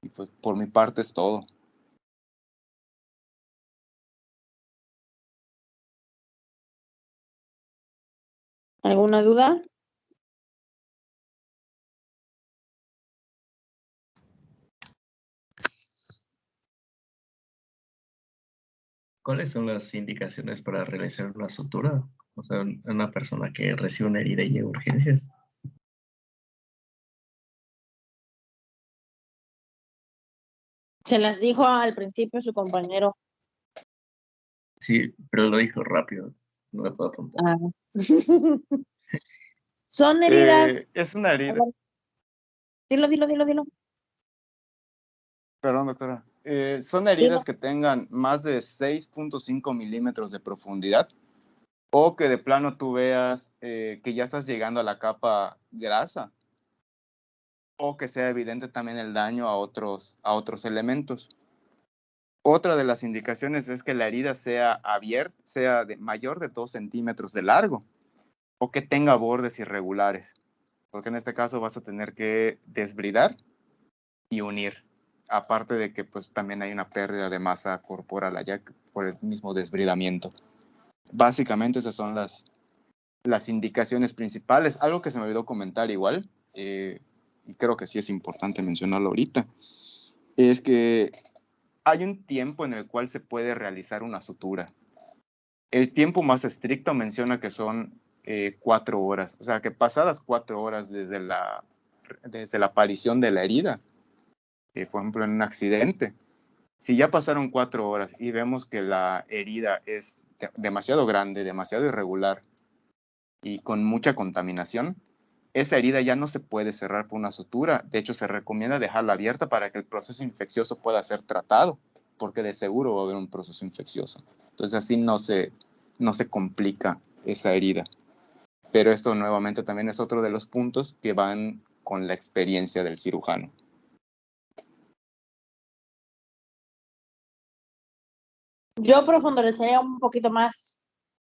Y pues por mi parte es todo. ¿Alguna duda? ¿Cuáles son las indicaciones para realizar una sutura? O sea, una persona que recibe una herida y llega a urgencias. Se las dijo al principio su compañero. Sí, pero lo dijo rápido. No me puedo apuntar. Ah. Son heridas. Es una herida. Dilo. Perdón, doctora. Son heridas que tengan más de 6.5 milímetros de profundidad o que de plano tú veas que ya estás llegando a la capa grasa o que sea evidente también el daño a otros elementos. Otra de las indicaciones es que la herida sea abierta, sea mayor de 2 centímetros de largo o que tenga bordes irregulares, porque en este caso vas a tener que desbridar y unir. Aparte de que pues también hay una pérdida de masa corporal allá por el mismo desbridamiento. Básicamente esas son las indicaciones principales. Algo que se me olvidó comentar igual, y creo que sí es importante mencionarlo ahorita, es que hay un tiempo en el cual se puede realizar una sutura. El tiempo más estricto menciona que son 4 horas. O sea que pasadas 4 horas desde la aparición de la herida, por ejemplo en un accidente, si ya pasaron 4 horas y vemos que la herida es demasiado grande, demasiado irregular y con mucha contaminación, esa herida ya no se puede cerrar por una sutura. De hecho, se recomienda dejarla abierta para que el proceso infeccioso pueda ser tratado, porque de seguro va a haber un proceso infeccioso. Entonces, así no se complica esa herida. Pero esto nuevamente también es otro de los puntos que van con la experiencia del cirujano. Yo profundizaría un poquito más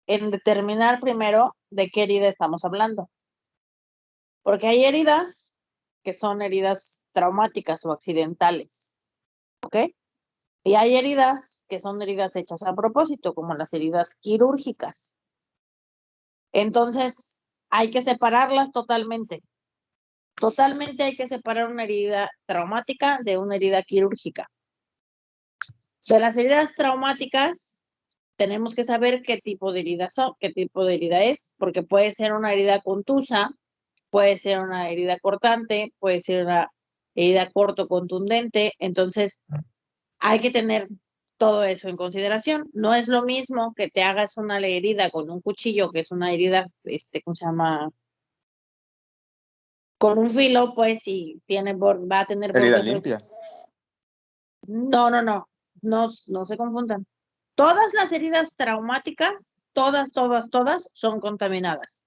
en determinar primero de qué herida estamos hablando. Porque hay heridas que son heridas traumáticas o accidentales, ¿ok? Y hay heridas que son heridas hechas a propósito, como las heridas quirúrgicas. Entonces, hay que separarlas totalmente. Totalmente hay que separar una herida traumática de una herida quirúrgica. De las heridas traumáticas, tenemos que saber qué tipo de herida son, qué tipo de herida es, porque puede ser una herida contusa, puede ser una herida cortante, puede ser una herida corto contundente. Entonces, hay que tener todo eso en consideración. No es lo mismo que te hagas una herida con un cuchillo, que es una herida, ¿cómo se llama? Con un filo, pues, y va a tener Herida bordes. limpia. No se confundan. Todas las heridas traumáticas, todas son contaminadas,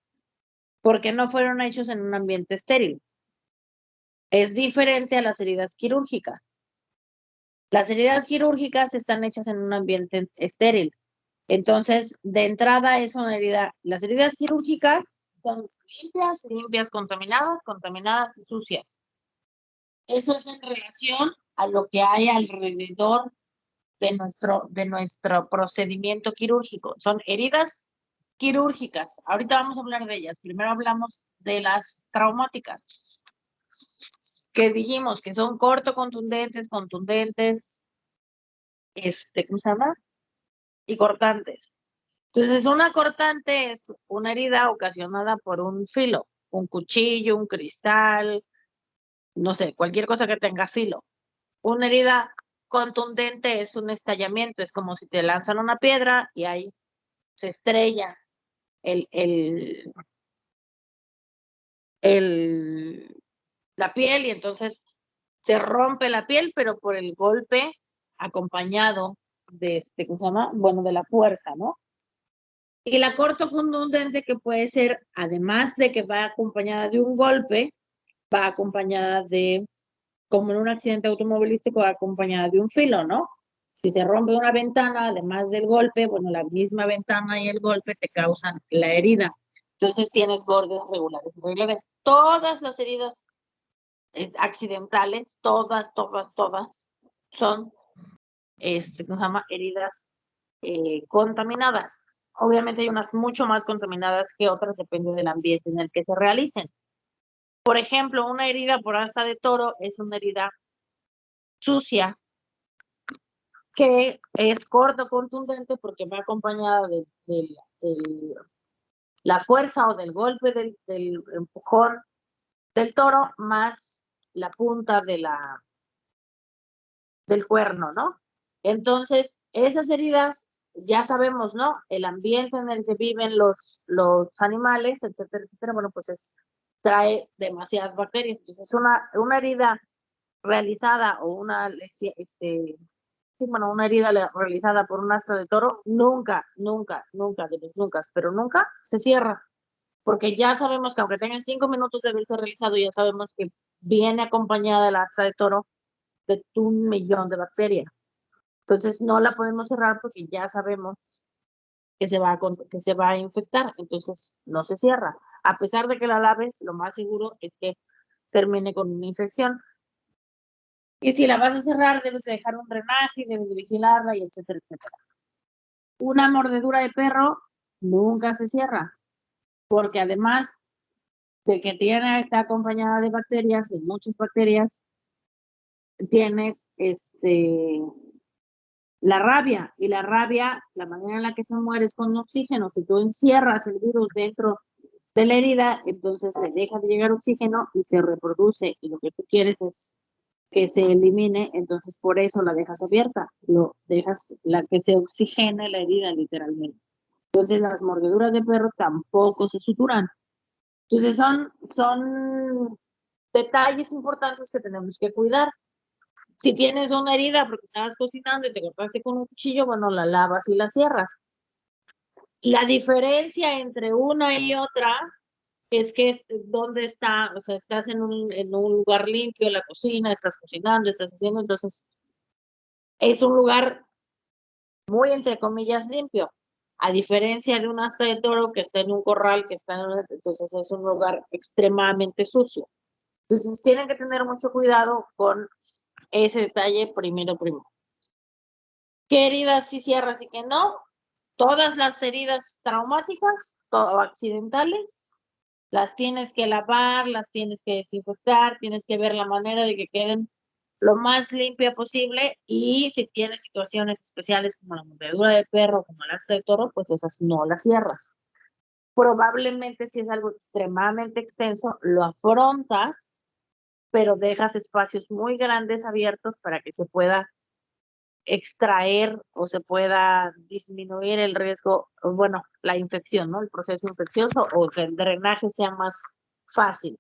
porque no fueron hechos en un ambiente estéril. Es diferente a las heridas quirúrgicas. Las heridas quirúrgicas están hechas en un ambiente estéril. Entonces, de entrada es una herida. Las heridas quirúrgicas son limpias, contaminadas y sucias. Eso es en relación a lo que hay alrededor de nuestro procedimiento quirúrgico. Son heridas quirúrgicas. Ahorita vamos a hablar de ellas. Primero hablamos de las traumáticas, que dijimos que son contundentes, ¿cómo se llama? Y cortantes. Entonces, una cortante es una herida ocasionada por un filo, un cuchillo, un cristal, no sé, cualquier cosa que tenga filo. Una herida contundente es un estallamiento, es como si te lanzan una piedra y ahí se estrella la piel y entonces se rompe la piel, pero por el golpe acompañado de ¿cómo se llama? Bueno, de la fuerza, ¿no? Y la corto contundente, que puede ser, además de que va acompañada de un golpe, va acompañada de, como en un accidente automovilístico, va acompañada de un filo, ¿no? Si se rompe una ventana, además del golpe, bueno, la misma ventana y el golpe te causan la herida. Entonces tienes bordes regulares, irregulares. Todas las heridas accidentales, todas, son, ¿cómo se llama? Heridas contaminadas. Obviamente hay unas mucho más contaminadas que otras, depende del ambiente en el que se realicen. Por ejemplo, una herida por asta de toro es una herida sucia, que es corto, contundente, porque va acompañada de la fuerza o del golpe del empujón del toro, más la punta del cuerno, ¿no? Entonces, esas heridas, ya sabemos, ¿no? El ambiente en el que viven los animales, etcétera, etcétera, bueno, pues trae demasiadas bacterias. Entonces, una herida realizada o una herida realizada por un asta de toro, nunca se cierra, porque ya sabemos que aunque tengan 5 minutos de haberse realizado, ya sabemos que viene acompañada el asta de toro de 1 millón de bacterias. Entonces no la podemos cerrar porque ya sabemos que se va a infectar, entonces no se cierra. A pesar de que la laves, lo más seguro es que termine con una infección. Y si la vas a cerrar, debes de dejar un drenaje, debes de vigilarla y etcétera, etcétera. Una mordedura de perro nunca se cierra, porque además de que está acompañada de bacterias, de muchas bacterias, tienes la rabia, y la rabia, la manera en la que se muere es con oxígeno. Si tú encierras el virus dentro de la herida, entonces le deja de llegar oxígeno y se reproduce, y lo que tú quieres es que se elimine, entonces por eso la dejas abierta, lo dejas la que se oxigene la herida literalmente. Entonces las mordeduras de perro tampoco se suturan. Entonces son detalles importantes que tenemos que cuidar. Si tienes una herida porque estabas cocinando y te cortaste con un cuchillo, bueno, la lavas y la cierras. La diferencia entre una y otra es que dónde está, o sea, estás en un lugar limpio, en la cocina, estás cocinando, estás haciendo, entonces es un lugar muy, entre comillas, limpio, a diferencia de un asta de toro que está en un corral, entonces es un lugar extremadamente sucio. Entonces tienen que tener mucho cuidado con ese detalle primero. ¿Qué heridas sí cierras y qué no? Todas las heridas traumáticas o accidentales las tienes que lavar, las tienes que desinfectar, tienes que ver la manera de que queden lo más limpia posible, y si tienes situaciones especiales como la mordedura de perro, como el asta de toro, pues esas no las cierras. Probablemente si es algo extremadamente extenso, lo afrontas, pero dejas espacios muy grandes abiertos para que se pueda extraer o se pueda disminuir el riesgo, bueno, la infección, ¿no? El proceso infeccioso, o que el drenaje sea más fácil.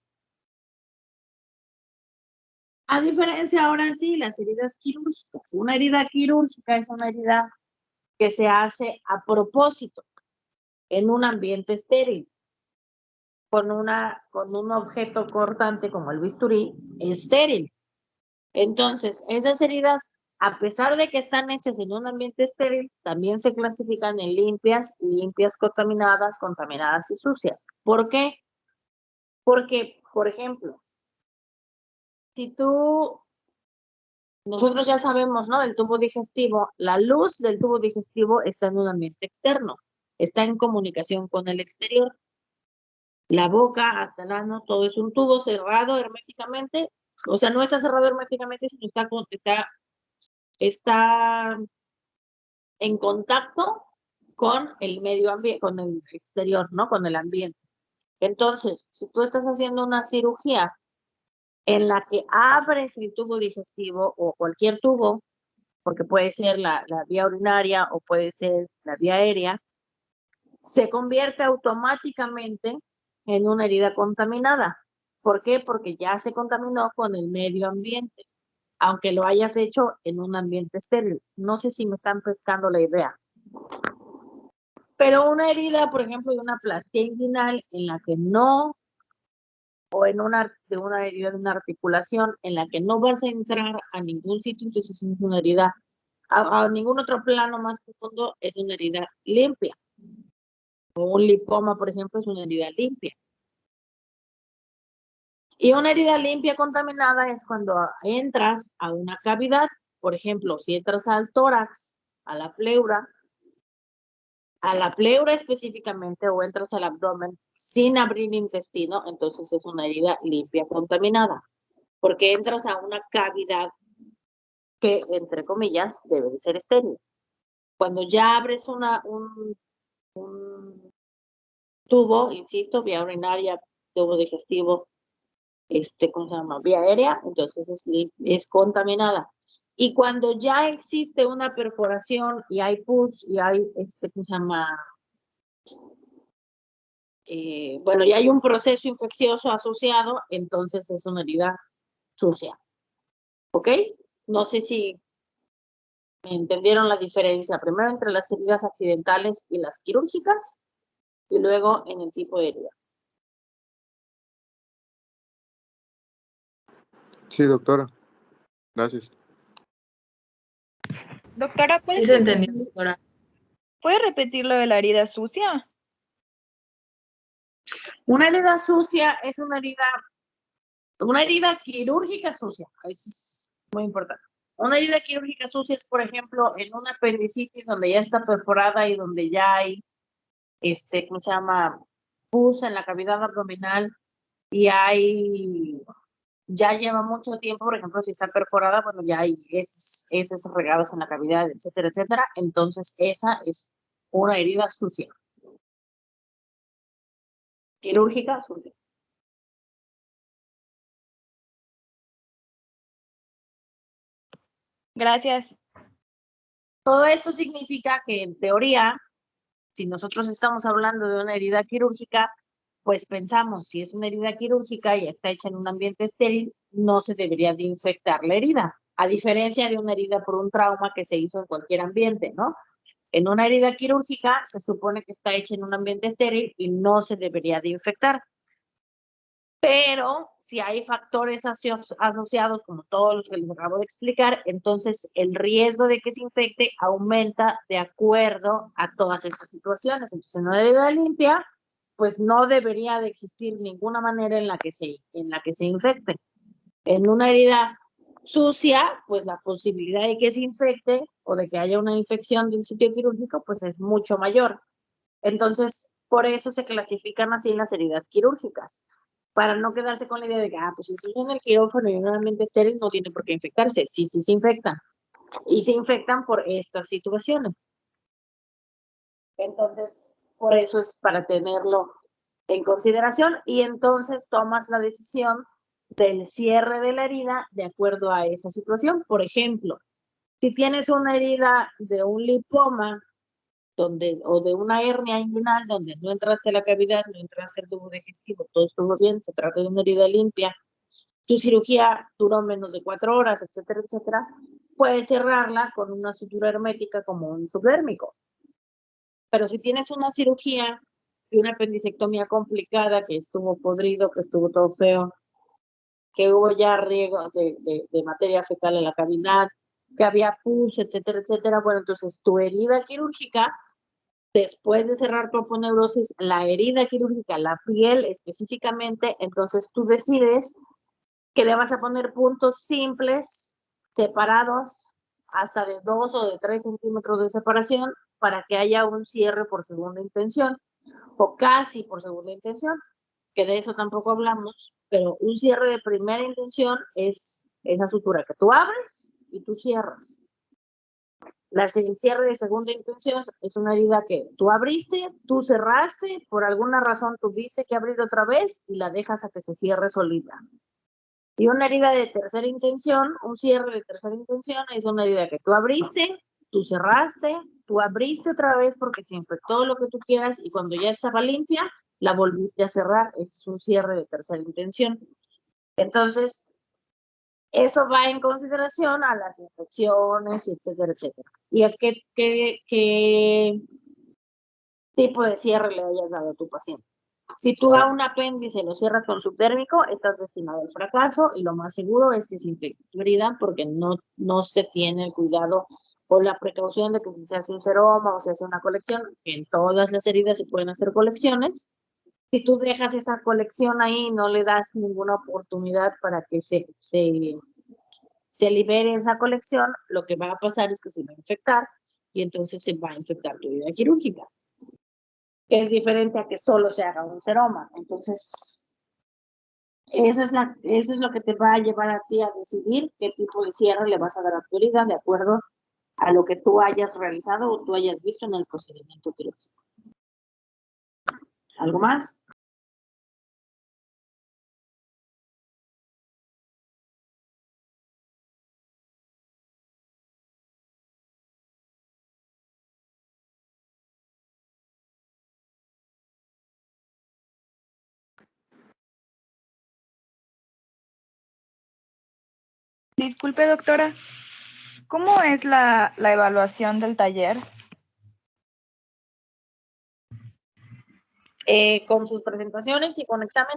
A diferencia ahora sí, las heridas quirúrgicas. Una herida quirúrgica es una herida que se hace a propósito en un ambiente estéril, con un objeto cortante como el bisturí estéril. Entonces, esas heridas, a pesar de que están hechas en un ambiente estéril, también se clasifican en limpias contaminadas y sucias. ¿Por qué? Porque, por ejemplo, nosotros ya sabemos, ¿no? El tubo digestivo, la luz del tubo digestivo está en un ambiente externo, está en comunicación con el exterior. La boca hasta el ano, todo es un tubo cerrado herméticamente, o sea, no está cerrado herméticamente, sino está en contacto con el medio ambiente, con el exterior, ¿no? Con el ambiente. Entonces, si tú estás haciendo una cirugía en la que abres el tubo digestivo o cualquier tubo, porque puede ser la vía urinaria o puede ser la vía aérea, se convierte automáticamente en una herida contaminada. ¿Por qué? Porque ya se contaminó con el medio ambiente, aunque lo hayas hecho en un ambiente estéril. No sé si me están pescando la idea. Pero una herida, por ejemplo, de una plastía inguinal en la que no, o en una herida de una articulación en la que no vas a entrar a ningún sitio, entonces es una herida, a ningún otro plano más profundo, es una herida limpia. O un lipoma, por ejemplo, es una herida limpia. Y una herida limpia contaminada es cuando entras a una cavidad, por ejemplo, si entras al tórax, a la pleura específicamente, o entras al abdomen sin abrir intestino, entonces es una herida limpia contaminada, porque entras a una cavidad que, entre comillas, debe de ser estéril. Cuando ya abres un tubo, insisto, vía urinaria, tubo digestivo, ¿cómo se llama? Vía aérea, entonces es contaminada. Y cuando ya existe una perforación y hay pus y hay, ¿cómo se llama? Bueno, ya hay un proceso infeccioso asociado, entonces es una herida sucia. ¿Ok? No sé si me entendieron la diferencia, primero entre las heridas accidentales y las quirúrgicas, y luego en el tipo de herida. Sí, doctora. Gracias. Doctora, Sí se entendió, doctora. ¿puede repetir lo de la herida sucia? Una herida sucia es una herida quirúrgica sucia. Eso es muy importante. Una herida quirúrgica sucia es, por ejemplo, en una apendicitis donde ya está perforada y donde ya hay, ¿cómo se llama? Pus en la cavidad abdominal y ya lleva mucho tiempo, por ejemplo, si está perforada, bueno, ya hay heces regadas en la cavidad, etcétera, etcétera. Entonces, esa es una herida sucia. Quirúrgica sucia. Gracias. Todo esto significa que, en teoría, si nosotros estamos hablando de una herida quirúrgica, pues pensamos, si es una herida quirúrgica y está hecha en un ambiente estéril, no se debería de infectar la herida, a diferencia de una herida por un trauma que se hizo en cualquier ambiente, ¿no? En una herida quirúrgica se supone que está hecha en un ambiente estéril y no se debería de infectar. Pero si hay factores asociados, como todos los que les acabo de explicar, entonces el riesgo de que se infecte aumenta de acuerdo a todas estas situaciones. Entonces, en una herida limpia, pues no debería de existir ninguna manera en la que se infecte. En una herida sucia, pues la posibilidad de que se infecte o de que haya una infección del sitio quirúrgico, pues es mucho mayor. Entonces, por eso se clasifican así las heridas quirúrgicas, para no quedarse con la idea de que, pues si estoy en el quirófano y en un ambiente estéril, no tiene por qué infectarse. Sí, sí se infectan. Y se infectan por estas situaciones. Entonces, por eso es para tenerlo en consideración y entonces tomas la decisión del cierre de la herida de acuerdo a esa situación. Por ejemplo, si tienes una herida de un lipoma o de una hernia inguinal donde no entraste a la cavidad, no entraste al tubo digestivo, todo estuvo bien, se trata de una herida limpia, tu cirugía duró menos de 4 horas, etcétera, etcétera, puedes cerrarla con una sutura hermética como un subdérmico. Pero si tienes una cirugía y una apendicectomía complicada, que estuvo podrido, que estuvo todo feo, que hubo ya riego de materia fecal en la cavidad, que había pus, etcétera, etcétera, bueno, entonces tu herida quirúrgica, después de cerrar tu aponeurosis, la herida quirúrgica, la piel específicamente, entonces tú decides que le vas a poner puntos simples, separados, hasta de 2 o de 3 centímetros de separación, para que haya un cierre por segunda intención, o casi por segunda intención, que de eso tampoco hablamos, pero un cierre de primera intención es esa sutura que tú abres y tú cierras. El cierre de segunda intención es una herida que tú abriste, tú cerraste, por alguna razón tuviste que abrir otra vez y la dejas a que se cierre solita. Y una herida de tercera intención, un cierre de tercera intención, es una herida que tú abriste, tú cerraste, tú abriste otra vez porque se infectó lo que tú quieras y cuando ya estaba limpia, la volviste a cerrar. Es un cierre de tercera intención. Entonces, eso va en consideración a las infecciones, etcétera, etcétera. Y a qué tipo de cierre le hayas dado a tu paciente. Si tú a un apéndice lo cierras con subdérmico, estás destinado al fracaso y lo más seguro es que se infecte tu herida porque no se tiene el cuidado o la precaución de que si se hace un seroma o se hace una colección, que en todas las heridas se pueden hacer colecciones. Si tú dejas esa colección ahí, no le das ninguna oportunidad para que se libere esa colección, lo que va a pasar es que se va a infectar y entonces se va a infectar tu herida quirúrgica, que es diferente a que solo se haga un seroma. Entonces, eso es lo que te va a llevar a ti a decidir qué tipo de cierre le vas a dar a tu herida de acuerdo a lo que tú hayas realizado o tú hayas visto en el procedimiento quirúrgico. ¿Algo más? Disculpe, doctora, ¿cómo es la evaluación del taller? Con sus presentaciones y con examen.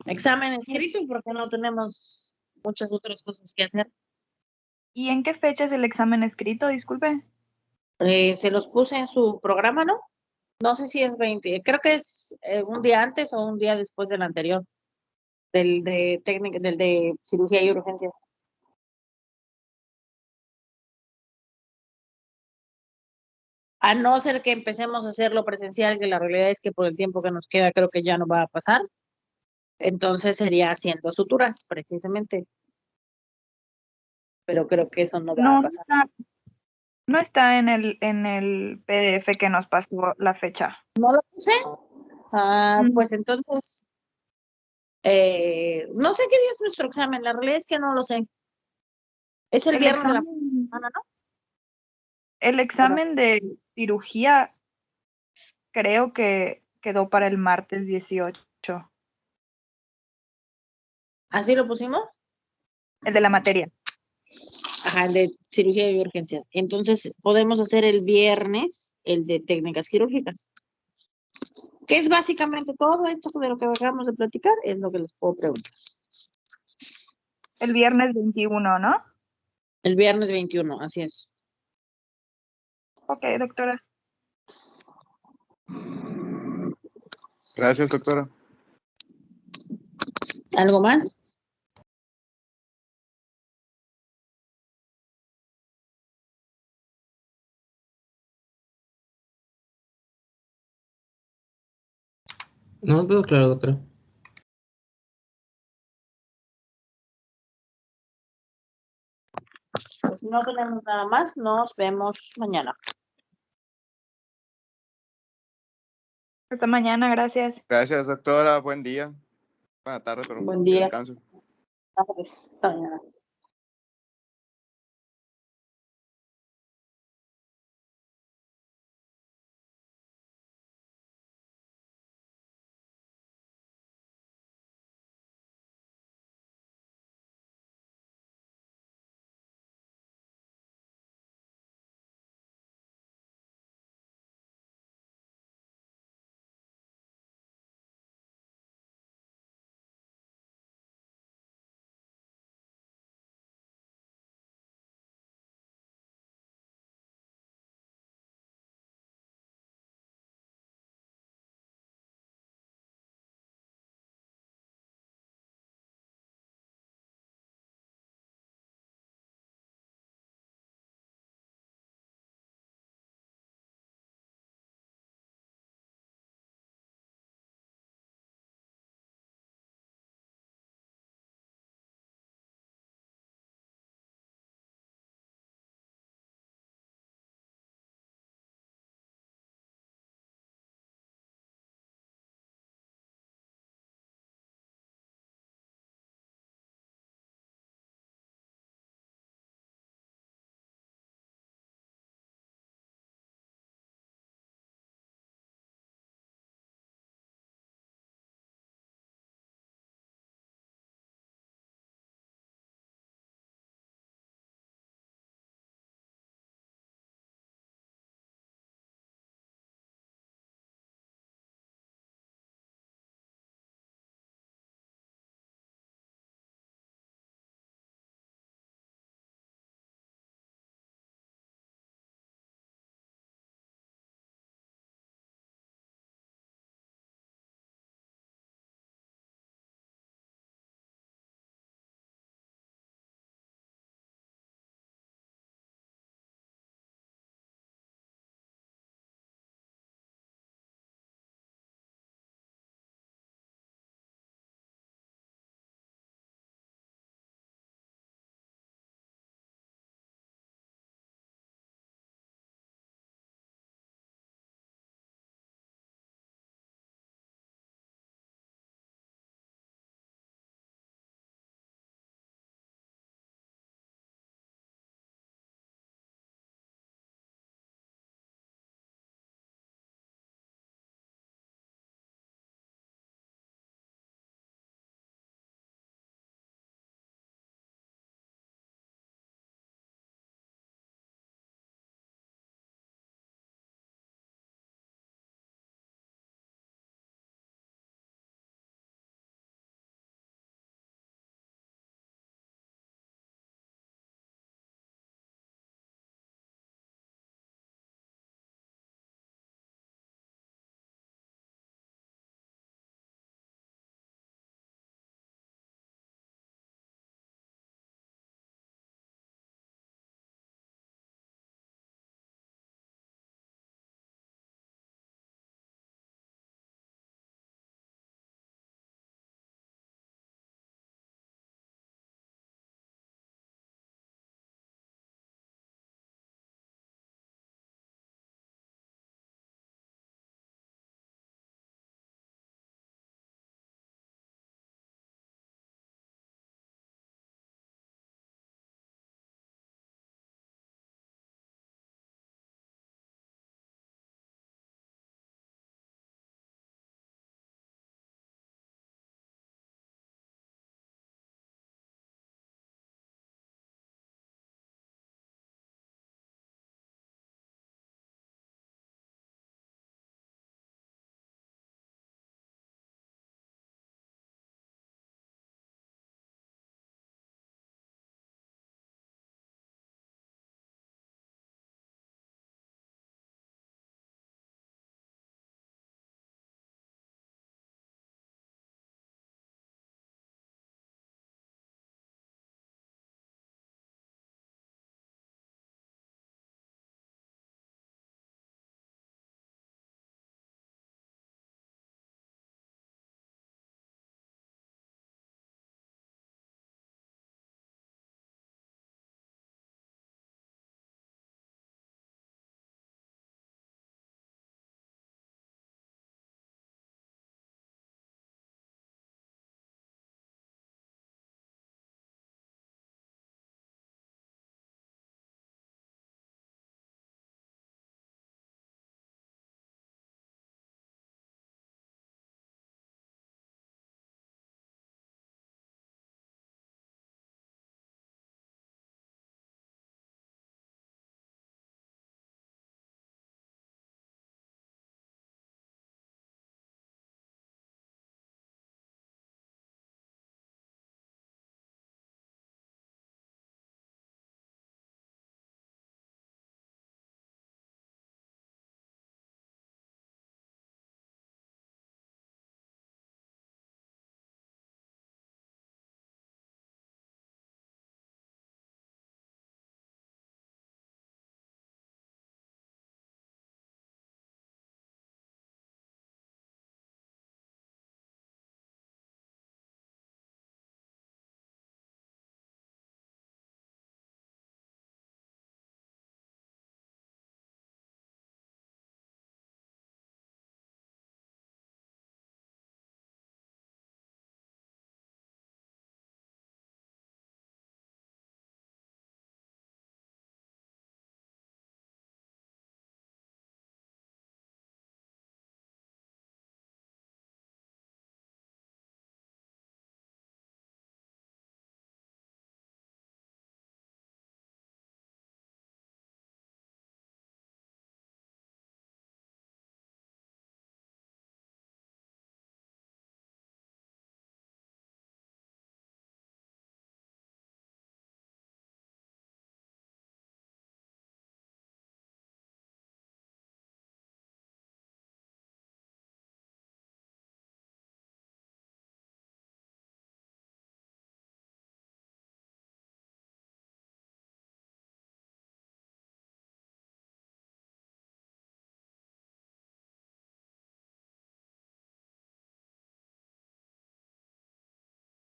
Examen escrito porque no tenemos muchas otras cosas que hacer. ¿Y en qué fecha es el examen escrito? Disculpe. Se los puse en su programa, ¿no? No sé si es 20, creo que es un día antes o un día después del anterior, del de cirugía y urgencias. A no ser que empecemos a hacerlo presencial, que la realidad es que por el tiempo que nos queda creo que ya no va a pasar. Entonces sería haciendo suturas, precisamente. Pero creo que eso no va a pasar. No está en el PDF que nos pasó la fecha. ¿No lo puse? Pues entonces, no sé qué día es nuestro examen, la realidad es que no lo sé. Es el viernes de la semana, ¿no? El examen de cirugía creo que quedó para el martes 18. ¿Así lo pusimos? El de la materia. Ajá, el de cirugía y urgencias. Entonces, podemos hacer el viernes el de técnicas quirúrgicas. Que es básicamente todo esto de lo que acabamos de platicar, es lo que les puedo preguntar. El viernes 21, ¿no? El viernes 21, así es. Ok, doctora. Gracias, doctora. ¿Algo más? No, todo claro, doctora. Pues si no tenemos nada más, nos vemos mañana. Hasta mañana, gracias. Gracias, doctora. Buen día. Buena tarde, perdón. Buen día. Descanso. Hasta mañana.